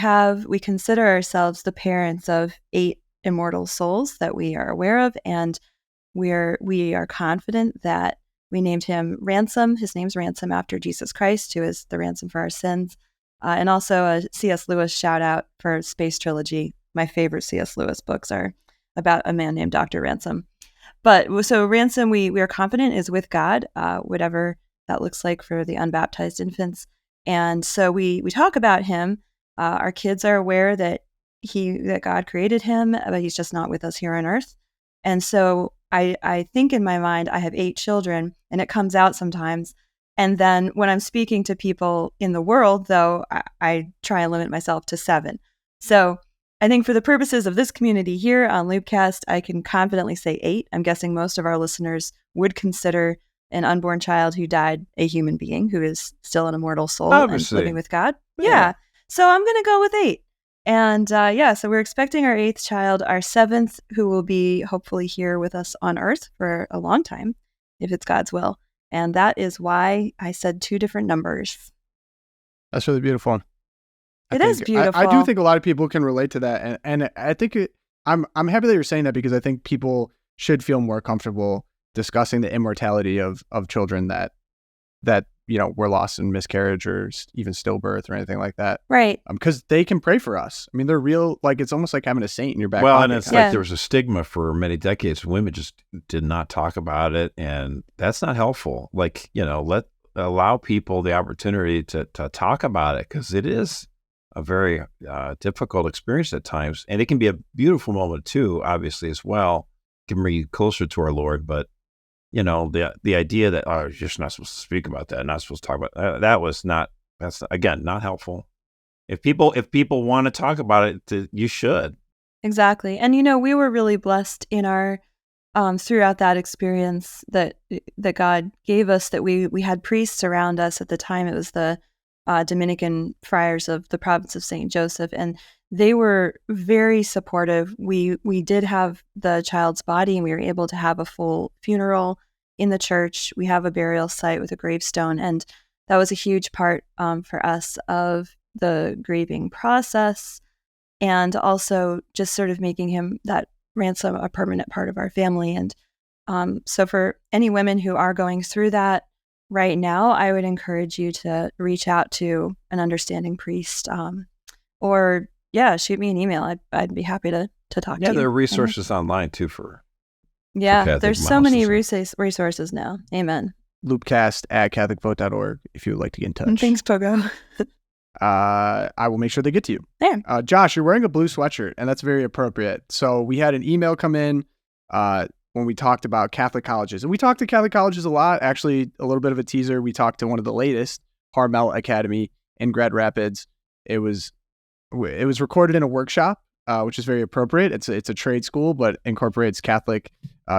consider ourselves the parents of 8 immortal souls that we are aware of. And we are confident that we named him Ransom. His name's Ransom after Jesus Christ, who is the ransom for our sins. And also a C.S. Lewis shout out for Space Trilogy. My favorite C.S. Lewis books are about a man named Dr. Ransom. But so Ransom, we are confident is with God, whatever that looks like for the unbaptized infants. And so we talk about him. Our kids are aware that God created him, but he's just not with us here on earth. And so I think in my mind, I have 8 children, and it comes out sometimes. And then when I'm speaking to people in the world, though, I try and limit myself to 7. So I think for the purposes of this community here on LOOPcast, I can confidently say 8. I'm guessing most of our listeners would consider an unborn child who died a human being who is still an immortal soul Obviously. and living with God. Yeah. So I'm going to go with 8. And so we're expecting our 8th child, our 7th, who will be hopefully here with us on earth for a long time, if it's God's will. And that is why I said 2 different numbers. That's really beautiful. It is beautiful. I do think a lot of people can relate to that. And I think I'm happy that you're saying that, because I think people should feel more comfortable discussing the immortality of children that were lost in miscarriage or even stillbirth or anything like that. Right. Because they can pray for us. I mean, they're real. Like, it's almost like having a saint in your back Well, pocket. and it's like there was a stigma for many decades. Women just did not talk about it, and that's not helpful. Like, allow people the opportunity to talk about it, because it is a very difficult experience at times, and it can be a beautiful moment too, obviously, as well. It can bring you closer to our Lord, but the idea that you're just not supposed to speak about that, not supposed to talk about that's again not helpful. If people want to talk about it, you should. Exactly. And we were really blessed in our throughout that experience that God gave us, that we had priests around us. At the time, it was the Dominican friars of the province of St. Joseph, and they were very supportive. We did have the child's body, and we were able to have a full funeral in the church. We have a burial site with a gravestone, and that was a huge part for us of the grieving process, and also just sort of making him, that ransom, a permanent part of our family. And so for any women who are going through that right now, I would encourage you to reach out to an understanding priest, or shoot me an email. I'd be happy to talk to you. Yeah, there are resources online too for There's so many resources now. Amen. Loopcast@CatholicVote.org if you would like to get in touch. Thanks, Pogo. I will make sure they get to you. Yeah. Josh, you're wearing a blue sweatshirt, and that's very appropriate. So we had an email come in when we talked about Catholic colleges. And we talked to Catholic colleges a lot. Actually, a little bit of a teaser. We talked to one of the latest, Carmel Academy in Grand Rapids. It was recorded in a workshop, which is very appropriate. It's a trade school, but incorporates Catholic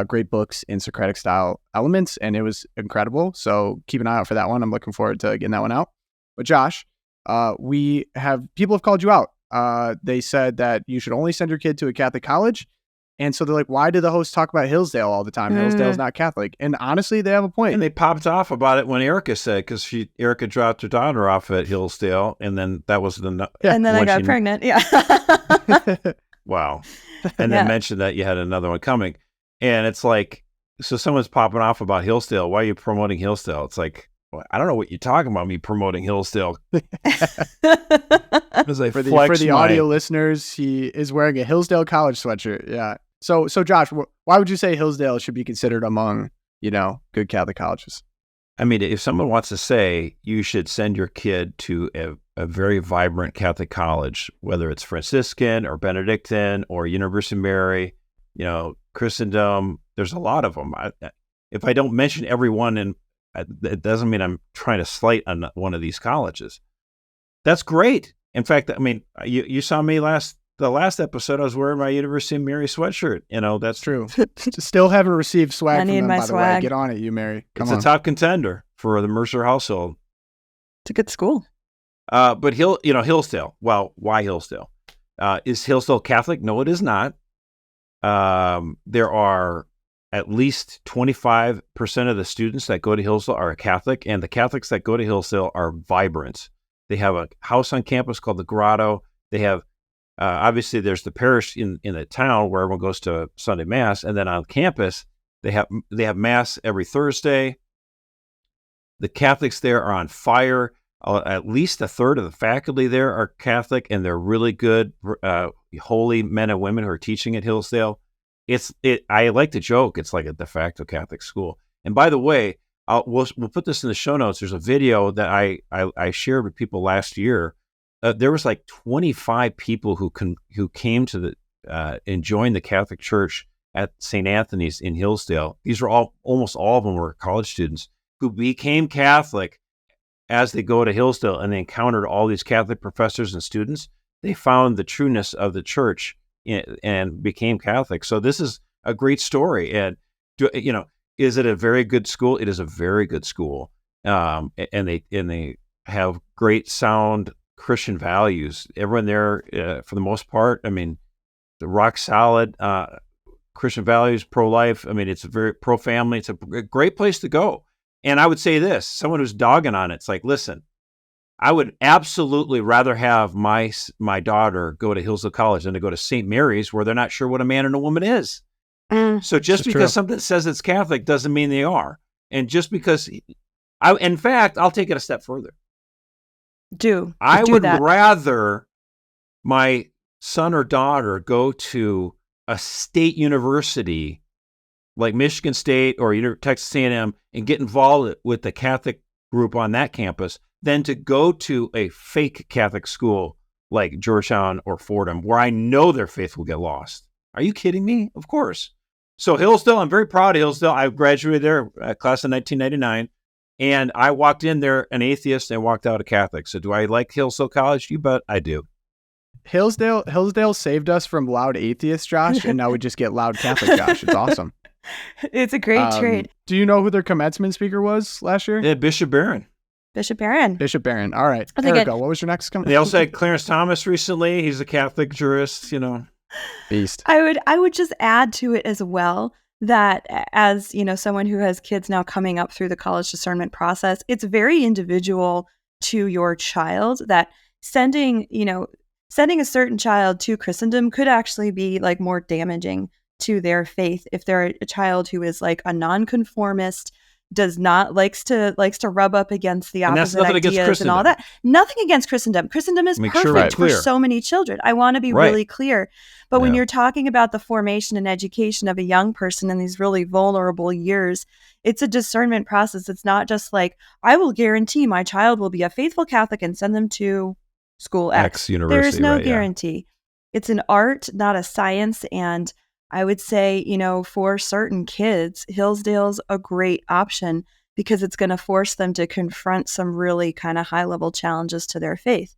great books in Socratic style elements, and it was incredible. So keep an eye out for that one. I'm looking forward to getting that one out. But Josh, people have called you out. They said that you should only send your kid to a Catholic college. And so they're like, why do the hosts talk about Hillsdale all the time? Hillsdale's not Catholic. And honestly, they have a point. And they popped off about it when Erika said, because Erika dropped her daughter off at Hillsdale, and then that was and then I got pregnant. Yeah. Wow. And then mentioned that you had another one coming. And it's like, so someone's popping off about Hillsdale. Why are you promoting Hillsdale? It's like, well, I don't know what you're talking about, me promoting Hillsdale. As I for the audio listeners, he is wearing a Hillsdale college sweatshirt. Yeah. So Josh, why would you say Hillsdale should be considered among, good Catholic colleges? I mean, if someone wants to say you should send your kid to a very vibrant Catholic college, whether it's Franciscan or Benedictine or University of Mary, Christendom, there's a lot of them. If I don't mention everyone, it doesn't mean I'm trying to slight on one of these colleges. That's great. In fact, I mean, you saw me the last episode, I was wearing my University of Mary sweatshirt. That's true. Still haven't received swag from them, by swag. The way. Get on it, you Mary. It's a top contender for the Mercer household. It's a good school. But Hillsdale. Well, why Hillsdale? Is Hillsdale Catholic? No, it is not. There are at least 25% of the students that go to Hillsdale are Catholic, and the Catholics that go to Hillsdale are vibrant. They have a house on campus called the Grotto. They have, obviously, there's the parish in the town where everyone goes to Sunday Mass, and then on campus, they have Mass every Thursday. The Catholics there are on fire. At least a third of the faculty there are Catholic, and they're really good, holy men and women who are teaching at Hillsdale. I like to joke, it's like a de facto Catholic school. And by the way, we'll put this in the show notes. There's a video that I shared with people last year. There was like 25 people who came to and joined the Catholic Church at St. Anthony's in Hillsdale. These were almost all of them were college students who became Catholic as they go to Hillsdale, and they encountered all these Catholic professors and students. They found the trueness of the church and became Catholic. So this is a great story. And is it a very good school? It is a very good school, and they have great sound Christian values. Everyone there, for the most part, I mean, the rock solid Christian values, pro-life. I mean, it's a very pro-family. It's a great place to go. And I would say this, someone who's dogging on it's like, listen, I would absolutely rather have my daughter go to Hillsdale College than to go to St. Mary's, where they're not sure what a man and a woman is. So just because something says it's Catholic doesn't mean they are. And just because in fact, I'll take it a step further. I would rather my son or daughter go to a state university like Michigan State or Texas A&M and get involved with the Catholic group on that campus than to go to a fake Catholic school like Georgetown or Fordham, where I know their faith will get lost. Are you kidding me? Of course. So Hillsdale, I'm very proud of Hillsdale. I graduated there, class of 1999, and I walked in there an atheist and walked out a Catholic. So do I like Hillsdale College? You bet I do. Hillsdale saved us from loud atheist Josh, and now we just get loud Catholic Josh. It's awesome. It's a great trade. Do you know who their commencement speaker was last year? Yeah, Bishop Barron. Bishop Barron. All right. Erika, what was your next comment? They also had Clarence Thomas recently. He's a Catholic jurist, Beast. I would just add to it as well that as, someone who has kids now coming up through the college discernment process, it's very individual to your child that sending a certain child to Christendom could actually be like more damaging to their faith if they're a child who is like a nonconformist, likes to rub up against the opposite ideas and all that. Nothing against Christendom. Christendom is perfect for so many children. I want to be really clear. But when you're talking about the formation and education of a young person in these really vulnerable years, it's a discernment process. It's not just like, I will guarantee my child will be a faithful Catholic and send them to school X university. There's no guarantee. It's an art, not a science. And I would say, for certain kids, Hillsdale's a great option because it's going to force them to confront some really kind of high-level challenges to their faith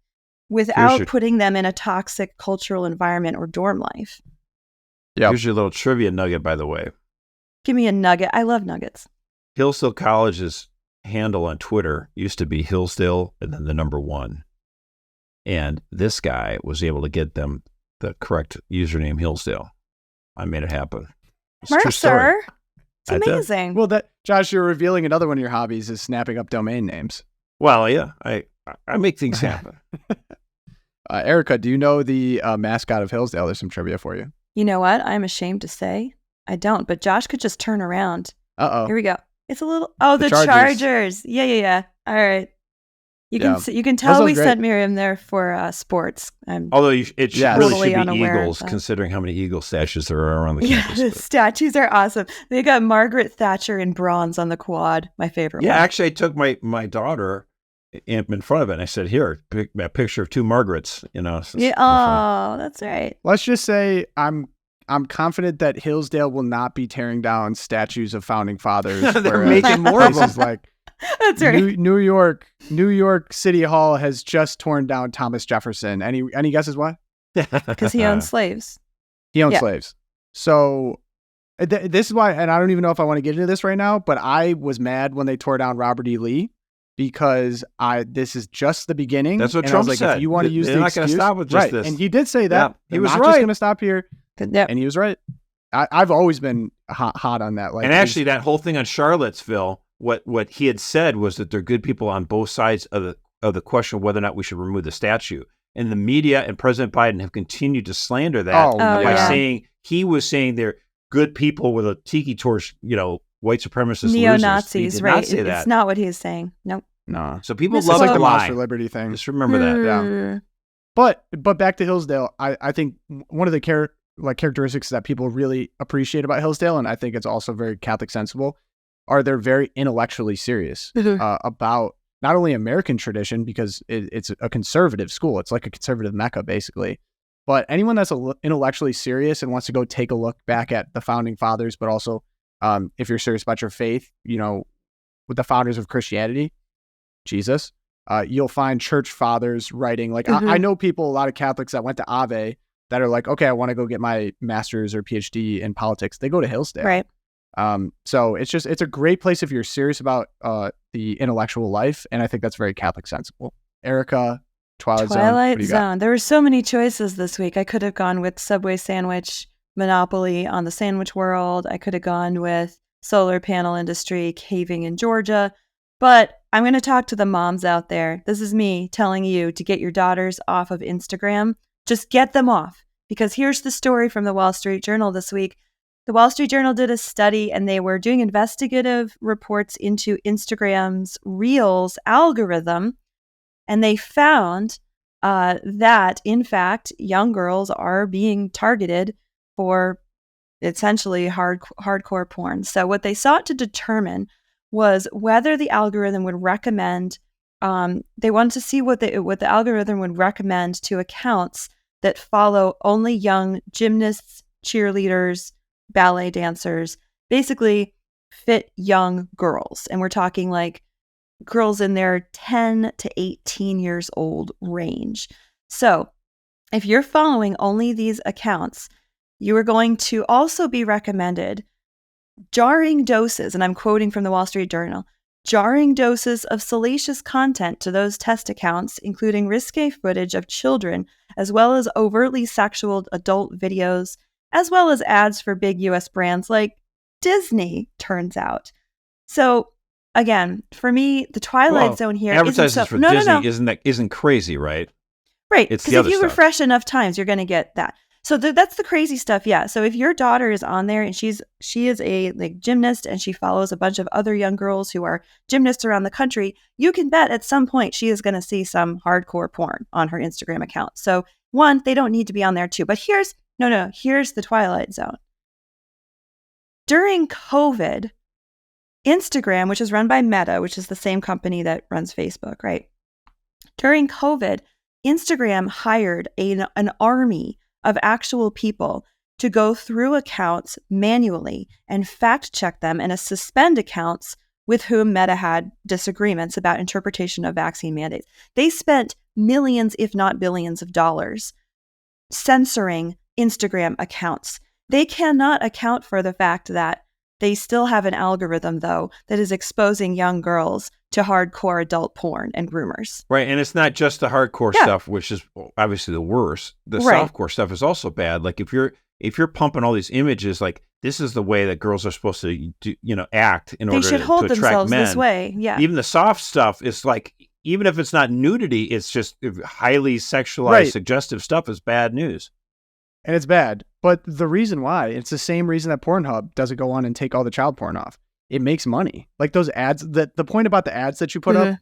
without putting them in a toxic cultural environment or dorm life. Yeah. Here's your little trivia nugget, by the way. Give me a nugget. I love nuggets. Hillsdale College's handle on Twitter used to be Hillsdale and then the number 1. And this guy was able to get them the correct username, Hillsdale. I made it happen. It's Mercer. It's amazing. Well, Josh, you're revealing another one of your hobbies is snapping up domain names. Well, yeah, I make things happen. Erika, do you know the mascot of Hillsdale? There's some trivia for you. You know what? I'm ashamed to say I don't, but Josh could just turn around. Uh-oh. Here we go. It's a little... Oh, the Chargers. Yeah. All right. You can tell we sent Miriam there for sports. Although it really should be unaware Eagles, considering how many Eagle statues there are around the campus. Yeah, the statues are awesome. They got Margaret Thatcher in bronze on the quad, my favorite one. Yeah, actually, I took my daughter in front of it, and I said, here, a picture of 2 Margarets, So that's right. Let's just say I'm confident that Hillsdale will not be tearing down statues of founding fathers. They're making more of them. Like, that's right. New York City Hall has just torn down Thomas Jefferson. Any guesses why? Because he owned slaves. He owned slaves. So this is why, and I don't even know if I want to get into this right now, but I was mad when they tore down Robert E. Lee because this is just the beginning. That's what and Trump I was said. like, if you want to use They're not going to stop with just this. And he did say that. Yeah, he was not right. Just going to stop here. Yep. And he was right. I've always been hot on that. Like, and actually, that whole thing on Charlottesville, what he had said was that there are good people on both sides of the question of whether or not we should remove the statue. And the media and President Biden have continued to slander that by saying he was saying they're good people with a tiki torch, white supremacist neo-Nazis, right? Not say that. It's not what he is saying. Nope. No. So people love to lie. For Liberty thing. Just remember that. Yeah. But back to Hillsdale, I think one of the characteristics that people really appreciate about Hillsdale, and I think it's also very Catholic sensible, are they're very intellectually serious about not only American tradition, because it's a conservative school. It's like a conservative Mecca, basically. But anyone that's intellectually serious and wants to go take a look back at the founding fathers, but also if you're serious about your faith, with the founders of Christianity, Jesus, you'll find church fathers writing. Like I know people, a lot of Catholics that went to Ave that are like, okay, I want to go get my master's or PhD in politics. They go to Hillsdale. Right. So it's a great place if you're serious about the intellectual life, and I think that's very Catholic sensible. Erika, Twilight Zone. There were so many choices this week. I could have gone with Subway sandwich monopoly on the sandwich world. I could have gone with solar panel industry caving in Georgia, but I'm going to talk to the moms out there. This is me telling you to get your daughters off of Instagram. Just get them off, because here's the story from the Wall Street Journal this week. The Wall Street Journal did a study, and they were doing investigative reports into Instagram's Reels algorithm, and they found that, in fact, young girls are being targeted for essentially hardcore porn. So what they sought to determine was whether the algorithm would recommend, they wanted to see what the algorithm would recommend to accounts that follow only young gymnasts, cheerleaders, ballet dancers, basically fit young girls. And we're talking like girls in their 10 to 18 years old range. So if you're following only these accounts, you are going to also be recommended jarring doses, and I'm quoting from the Wall Street Journal, jarring doses of salacious content to those test accounts, including risque footage of children, as well as overtly sexual adult videos, as well as ads for big U.S. brands like Disney, turns out. So, again, for me, the Twilight Zone here advertisements for Disney isn't crazy, right? Right, it's because if you refresh enough times, you're going to get that. So that's the crazy stuff, yeah. So if your daughter is on there and she is a gymnast and she follows a bunch of other young girls who are gymnasts around the country, you can bet at some point she is going to see some hardcore porn on her Instagram account. So one, they don't need to be on there too. But here's the Twilight Zone. During COVID, Instagram, which is run by Meta, which is the same company that runs Facebook, right? During COVID, Instagram hired an army of actual people to go through accounts manually and fact check them and suspend accounts with whom Meta had disagreements about interpretation of vaccine mandates. They spent millions, if not billions of dollars censoring Instagram accounts. They cannot account for the fact that they still have an algorithm, though, that is exposing young girls to hardcore adult porn and groomers. Right, and it's not just the hardcore stuff, which is obviously the worst. The softcore stuff is also bad. Like if you're pumping all these images, like this is the way that girls are supposed to act in order to attract men. They should hold themselves this way. Yeah. Even the soft stuff is like, even if it's not nudity, it's just highly sexualized, suggestive stuff is bad news. And it's bad. But the reason why, it's the same reason that Pornhub doesn't go on and take all the child porn off. It makes money. Like those ads, the point about the ads that you put up,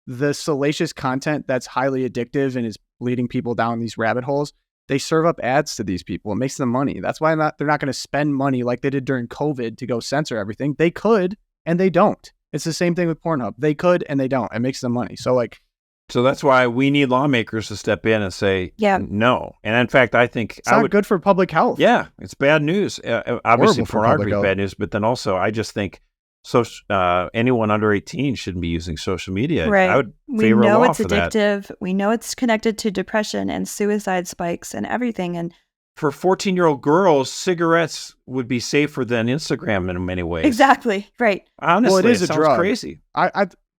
the salacious content that's highly addictive and is leading people down these rabbit holes, they serve up ads to these people. It makes them money. That's why they're not going to spend money like they did during COVID to go censor everything. They could, and they don't. It's the same thing with Pornhub. They could, and they don't. It makes them money. So that's why we need lawmakers to step in and say no. And in fact, I think it's not good for public health. Yeah, it's bad news. Obviously, pornography is bad news, but then also I just think anyone under 18 shouldn't be using social media. Right. I would favor a law for that. We know it's addictive. We know it's connected to depression and suicide spikes and everything. And for 14-year-old girls, cigarettes would be safer than Instagram in many ways. Exactly. Right. Honestly, it is a drug. Crazy.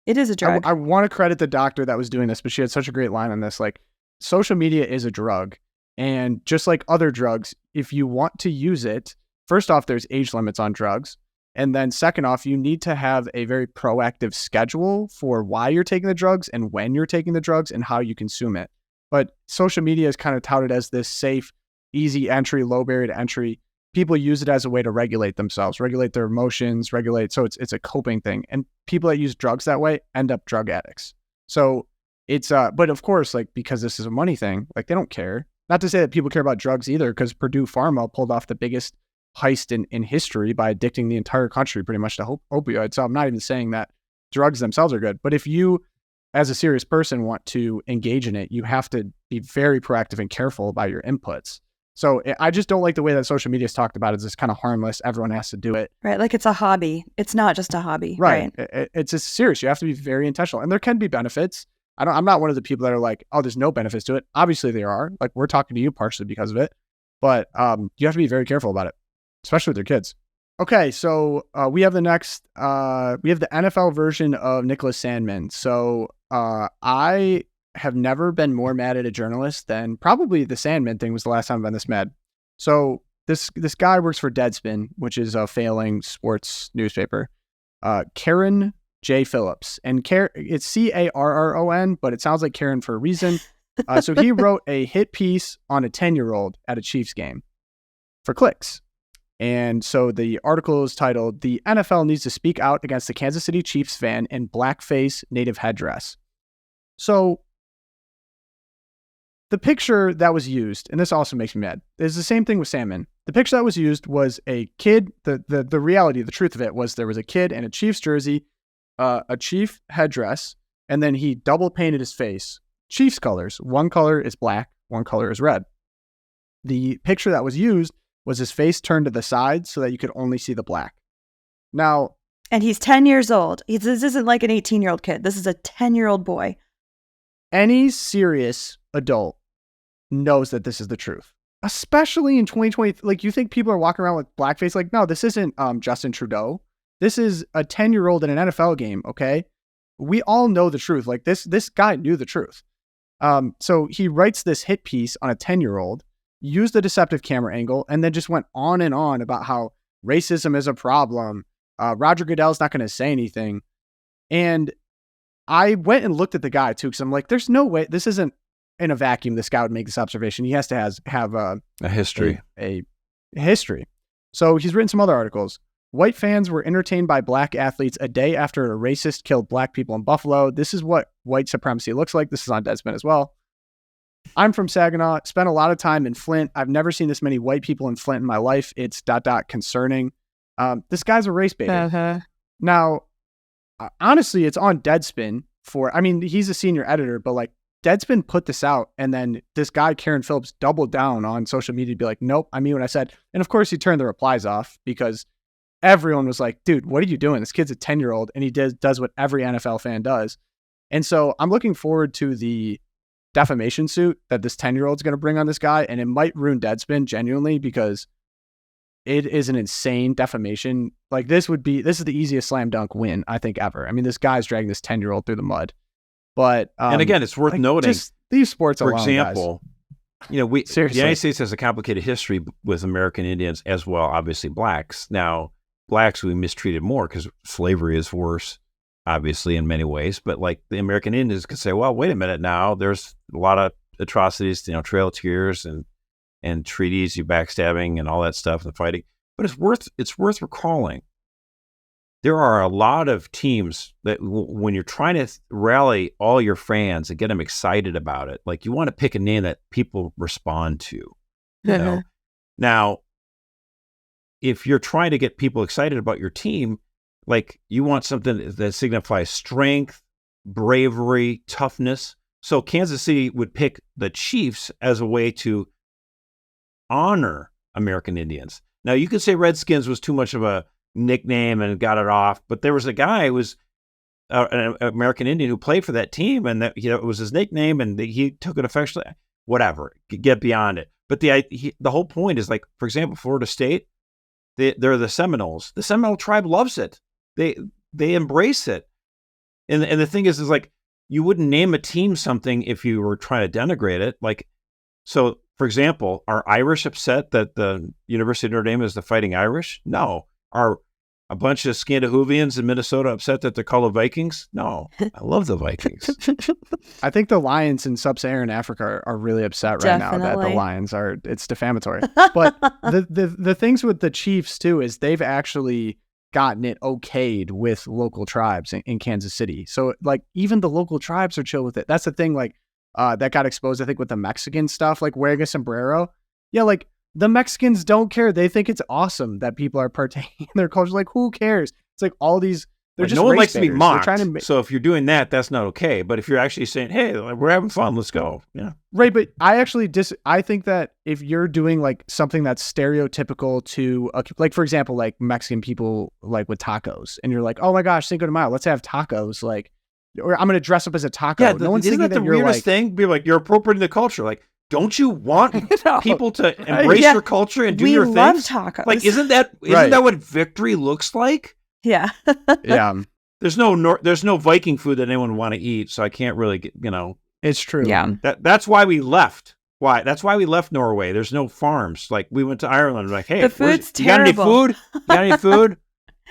It is a drug. I want to credit the doctor that was doing this, but she had such a great line on this. Like, social media is a drug. And just like other drugs, if you want to use it, first off, there's age limits on drugs. And then second off, you need to have a very proactive schedule for why you're taking the drugs and when you're taking the drugs and how you consume it. But social media is kind of touted as this safe, easy entry, low barrier to entry. People use it as a way to regulate themselves, regulate their emotions, so it's a coping thing. And people that use drugs that way end up drug addicts. So it's, but of course, like, because this is a money thing, like they don't care. Not to say that people care about drugs either, because Purdue Pharma pulled off the biggest heist in history by addicting the entire country pretty much to opioids. So I'm not even saying that drugs themselves are good, but if you, as a serious person, want to engage in it, you have to be very proactive and careful about your inputs. So I just don't like the way that social media is talked about as this kind of harmless, everyone has to do it. Right. Like it's a hobby. It's not just a hobby. Right. It's just serious. You have to be very intentional. And there can be benefits. I'm not one of the people that are like, oh, there's no benefits to it. Obviously there are. Like, we're talking to you partially because of it. But you have to be very careful about it, especially with your kids. Okay, so we have the next, we have the NFL version of Nicholas Sandmann. So I have never been more mad at a journalist than probably the Sandmann thing was the last time I've been this mad. So this guy works for Deadspin, which is a failing sports newspaper. Karen J. Phillips. And it's Carron, but it sounds like Karen for a reason. So he wrote a hit piece on a 10-year-old at a Chiefs game for clicks. And so the article is titled, "The NFL Needs to Speak Out Against the Kansas City Chiefs Fan in Blackface Native Headdress." So the picture that was used, and this also makes me mad, is the same thing with Sandmann. The picture that was used was a kid. The reality, the truth of it was there was a kid in a Chiefs jersey, a Chief headdress, and then he double painted his face. Chiefs colors. One color is black, one color is red. The picture that was used was his face turned to the side so that you could only see the black. Now, and he's 10 years old. This isn't like an 18-year-old kid. This is a 10-year-old boy. Any serious adult knows that this is the truth, especially in 2020. Like, you think people are walking around with blackface? Like, no, this isn't Justin Trudeau. This is a 10-year-old in an NFL game. Okay, we all know the truth. Like, this guy knew the truth. So he writes this hit piece on a 10-year-old, used the deceptive camera angle, and then just went on and on about how racism is a problem. Roger Goodell's not going to say anything. And I went and looked at the guy too, because I'm like, there's no way, this isn't in a vacuum this guy would make this observation. He has to have a history. A history. So he's written some other articles. White fans were entertained by black athletes a day after a racist killed black people in Buffalo. This is what white supremacy looks like. This is on Deadspin as well. I'm from Saginaw, spent a lot of time in Flint. I've never seen this many white people in Flint in my life. It's ... concerning. This guy's a race baiter. Uh-huh. Now, honestly, it's on Deadspin he's a senior editor, but like Deadspin put this out, and then this guy, Karen Phillips, doubled down on social media to be like, nope, I mean what I said. And of course he turned the replies off because everyone was like, dude, what are you doing? This kid's a 10-year-old and he does what every NFL fan does. And so I'm looking forward to the defamation suit that this 10-year-old is going to bring on this guy. And it might ruin Deadspin genuinely because it is an insane defamation. Like, this is the easiest slam dunk win, I think, ever. I mean, this guy's dragging this 10-year-old through the mud. But, and again, it's worth noting, just leave sports alone, for example, guys. The United States has a complicated history with American Indians as well, obviously blacks. Now, blacks we mistreated more because slavery is worse, obviously, in many ways. But like the American Indians could say, well, wait a minute now, there's a lot of atrocities, Trail of Tears and treaties, you backstabbing and all that stuff and fighting. But it's worth recalling. There are a lot of teams that when you're trying to rally all your fans and get them excited about it, like you want to pick a name that people respond to. Now, if you're trying to get people excited about your team, like you want something that signifies strength, bravery, toughness. So Kansas City would pick the Chiefs as a way to honor American Indians. Now, you could say Redskins was too much of a nickname and got it off, but there was a guy who was an American Indian who played for that team, and that it was his nickname, and he took it affectionately. Whatever, get beyond it. But the whole point is, like, for example, Florida State, they're the Seminoles. The Seminole tribe loves it. They embrace it. And the thing is like, you wouldn't name a team something if you were trying to denigrate it. Like, so for example, are Irish upset that the University of Notre Dame is the Fighting Irish? No. Are a bunch of Scandinavians in Minnesota upset that they're called the Vikings? No. I love the Vikings. I think the Lions in sub-Saharan Africa are really upset right now that the Lions it's defamatory. But the things with the Chiefs too is they've actually gotten it okayed with local tribes in Kansas City. So like even the local tribes are chill with it. That's the thing, like that got exposed, I think, with the Mexican stuff, like wearing a sombrero. Yeah, like the Mexicans don't care. They think it's awesome that people are partaking in their culture. Like, who cares? It's like all these. They're just no one race likes to be baiters. mocked. They're trying to so if you're doing that, that's not okay. But if you're actually saying, "Hey, we're having fun, let's go," yeah, right. But I actually I think that if you're doing like something that's stereotypical to, like for example, like Mexican people like with tacos, and you're like, "Oh my gosh, Cinco de Mayo, let's have tacos." Like, or I'm gonna dress up as a taco. yeah. No one's Isn't thinking that the you're weirdest like, thing? Be like, you're appropriating the culture. Like, don't you want No. people to embrace Yeah. your culture and do We your love things? tacos. Like, isn't that Right. what victory looks like? Yeah. yeah, There's no Viking food that anyone would want to eat, so I can't really get, it's true. Yeah. that's why we left. Why? That's why we left Norway. There's no farms. Like, we went to Ireland. Like, hey, The food's you got any terrible. food? You got any food?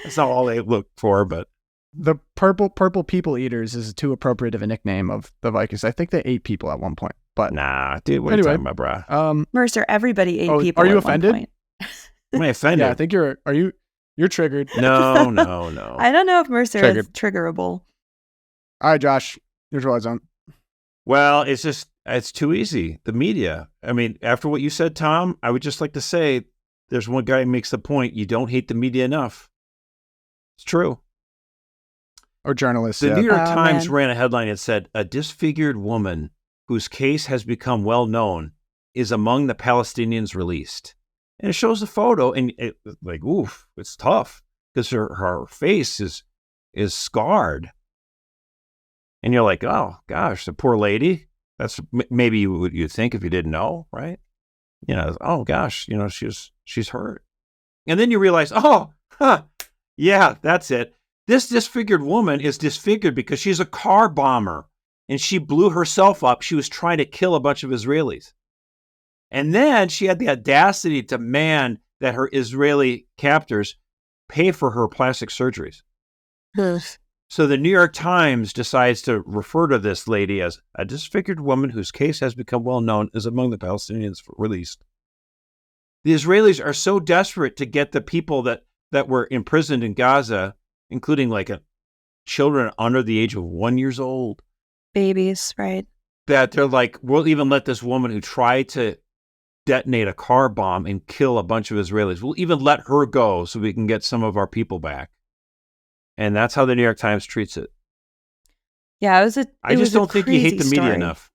That's not all they look for, but The purple people eaters is too appropriate of a nickname of the Vikings. I think they ate people at one point, but nah, dude. What Anyway. are you talking about, bro? Mercer, everybody ate Oh, people. are you at one offended? point. Am I offended? yeah, I think you're triggered. No. I don't know if Mercer is Triggered. triggerable. All right, Josh, here's Twilight Zone. Well, it's too easy. The media. I mean, after what you said, Tom, I would just like to say there's one guy who makes the point, you don't hate the media enough. It's true. Or journalists. The yeah. New York Oh, Times man. ran a headline that said, a disfigured woman whose case has become well known is among the Palestinians released. And it shows a photo, and like, oof, it's tough because her face is scarred. And you're like, oh gosh, the poor lady. That's maybe what you'd think if you didn't know, right? Oh gosh, she's hurt. And then you realize, yeah, that's it. This disfigured woman is disfigured because she's a car bomber and she blew herself up. She was trying to kill a bunch of Israelis. And then she had the audacity to demand that her Israeli captors pay for her plastic surgeries. So the New York Times decides to refer to this lady as a disfigured woman whose case has become well known is among the Palestinians released. The Israelis are so desperate to get the people that were imprisoned in Gaza, including like children under the age of 1 year old, Babies, right? that they're like, we'll even let this woman who tried to detonate a car bomb and kill a bunch of Israelis, we'll even let her go so we can get some of our people back. And that's how the New York Times treats it. Yeah, I just don't think you hate the media enough.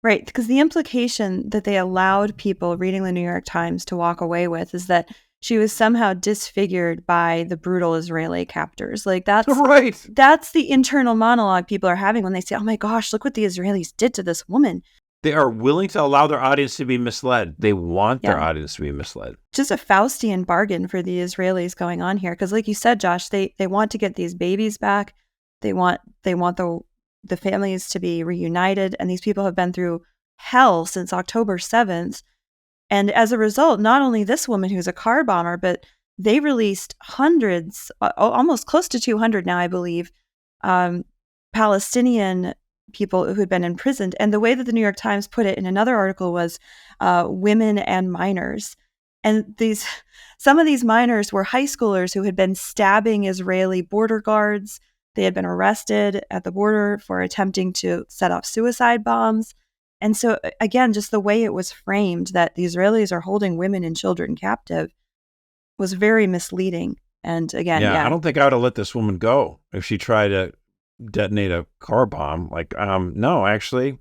Right, because the implication that they allowed people reading the New York Times to walk away with is that she was somehow disfigured by the brutal Israeli captors. Like that's Right. That's the internal monologue people are having when they say, "Oh my gosh, look what the Israelis did to this woman." They are willing to allow their audience to be misled. They want their Yeah. audience to be misled. Just a Faustian bargain for the Israelis going on here, because like you said, Josh, they want to get these babies back. They want the families to be reunited, and these people have been through hell since October 7th. And as a result, not only this woman who's a car bomber, but they released hundreds, almost close to 200 now, I believe, Palestinian people who had been imprisoned. And the way that the New York Times put it in another article was women and minors. And some of these minors were high schoolers who had been stabbing Israeli border guards. They had been arrested at the border for attempting to set off suicide bombs. And so, again, just the way it was framed that the Israelis are holding women and children captive was very misleading. And again, I don't think I would have let this woman go if she tried to detonate a car bomb. Like, no, actually,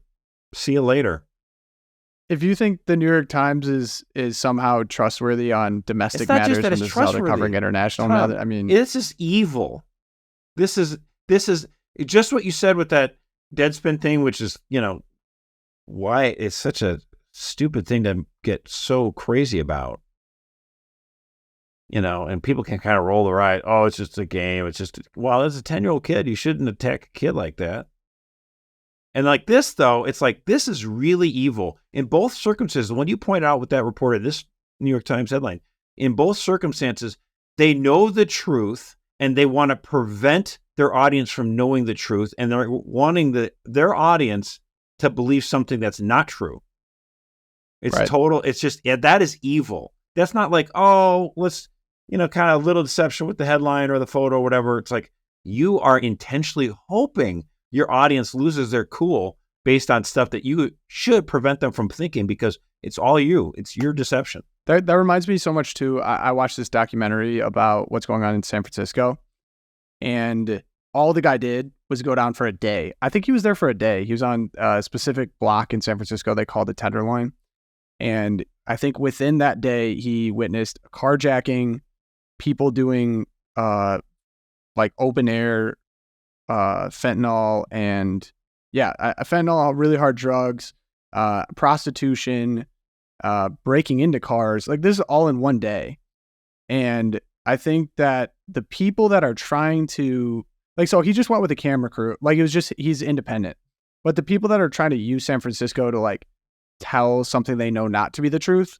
see you later. If you think the New York Times is somehow trustworthy on domestic It's not just matters, that when it's this is how they're trustworthy. covering international Tom, matters, I mean, This is evil. This is just what you said with that Deadspin thing, which is, why it's such a stupid thing to get so crazy about. And people can kind of roll their eyes. Oh, it's just a game. It's just, well, as a 10-year-old kid, you shouldn't attack a kid like that. And like this, though, it's like, this is really evil. In both circumstances, when you point out with that reporter, this New York Times headline, in both circumstances, they know the truth and they want to prevent their audience from knowing the truth. And they're wanting their audience to believe something that's not true. It's Right. total. It's just, that is evil. That's not like, oh, let's, kind of little deception with the headline or the photo or whatever. It's like you are intentionally hoping your audience loses their cool based on stuff that you should prevent them from thinking because it's all you. It's your deception. That reminds me so much too. I watched this documentary about what's going on in San Francisco, and all the guy did was go down for a day. I think he was there for a day. He was on a specific block in San Francisco they call the Tenderloin. And I think within that day, he witnessed carjacking, people doing like open air fentanyl and fentanyl, really hard drugs, prostitution, breaking into cars. Like this is all in one day. And I think that the people that are trying to so he just went with a camera crew. Like he's independent. But the people that are trying to use San Francisco to like tell something they know not to be the truth,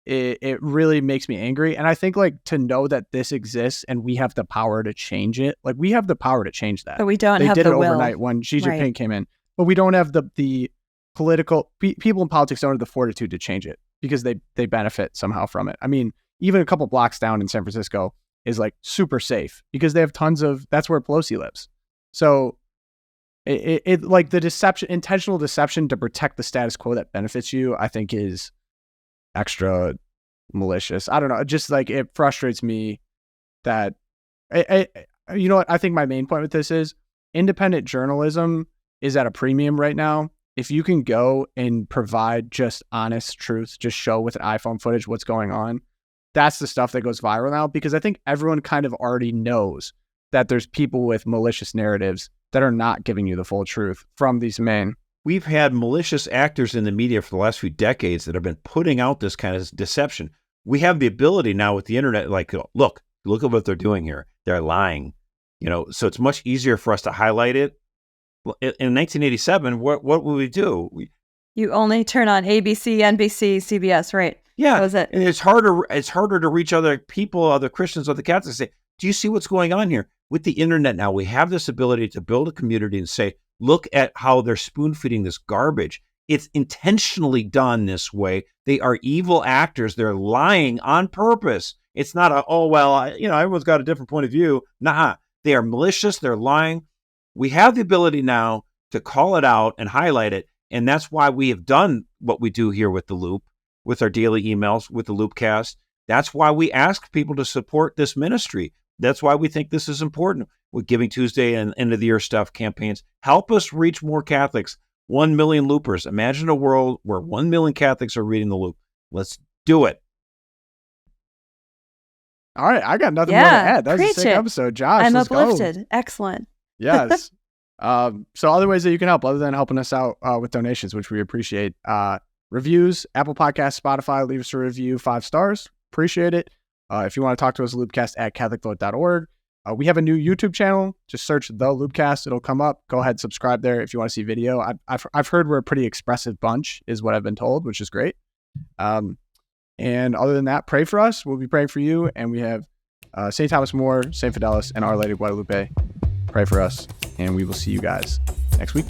it really makes me angry. And I think like to know that this exists and we have the power to change it. Like we have the power to change that. But we don't have the will. They did it overnight when Xi Jinping came in. But we don't have the political people in politics don't have the fortitude to change it because they benefit somehow from it. I mean, even a couple blocks down in San Francisco is like super safe because they have tons of, that's where Pelosi lives. So it like the intentional deception to protect the status quo that benefits you, I think is extra malicious. I don't know. Just like it frustrates me that you know what? I think my main point with this is independent journalism is at a premium right now. If you can go and provide just honest truth, just show with an iPhone footage what's going on, that's the stuff that goes viral now, because I think everyone kind of already knows that there's people with malicious narratives that are not giving you the full truth from these men. We've had malicious actors in the media for the last few decades that have been putting out this kind of deception. We have the ability now with the internet, like, look at what they're doing here. They're lying, so it's much easier for us to highlight it. In 1987, what would we do? You only turn on ABC, NBC, CBS, right? Yeah, that was it. And it's harder to reach other people, other Christians, other Catholics. Say, do you see what's going on here? With the internet now, we have this ability to build a community and say, look at how they're spoon-feeding this garbage. It's intentionally done this way. They are evil actors. They're lying on purpose. It's not everyone's got a different point of view. Nah, they are malicious. They're lying. We have the ability now to call it out and highlight it. And that's why we have done what we do here with the Loop, with our daily emails, with the LOOPcast. That's why we ask people to support this ministry. That's why we think this is important with Giving Tuesday and end of the year stuff campaigns. Help us reach more Catholics. 1 million loopers. Imagine a world where 1 million Catholics are reading the Loop. Let's do it. All right. I got nothing more to add. That was a sick episode. Josh, I'm let's uplifted. Go. Excellent. Yes. So other ways that you can help other than helping us out with donations, which we appreciate. Reviews, Apple Podcasts, Spotify, leave us a review, 5 stars. Appreciate it. If you want to talk to us, loopcast at CatholicVote.org. We have a new YouTube channel. Just search the Loopcast. It'll come up. Go ahead, subscribe there if you want to see video. I've heard we're a pretty expressive bunch, is what I've been told, which is great. And other than that, pray for us. We'll be praying for you. And we have St. Thomas More, St. Fidelis, and Our Lady of Guadalupe. Pray for us. And we will see you guys next week.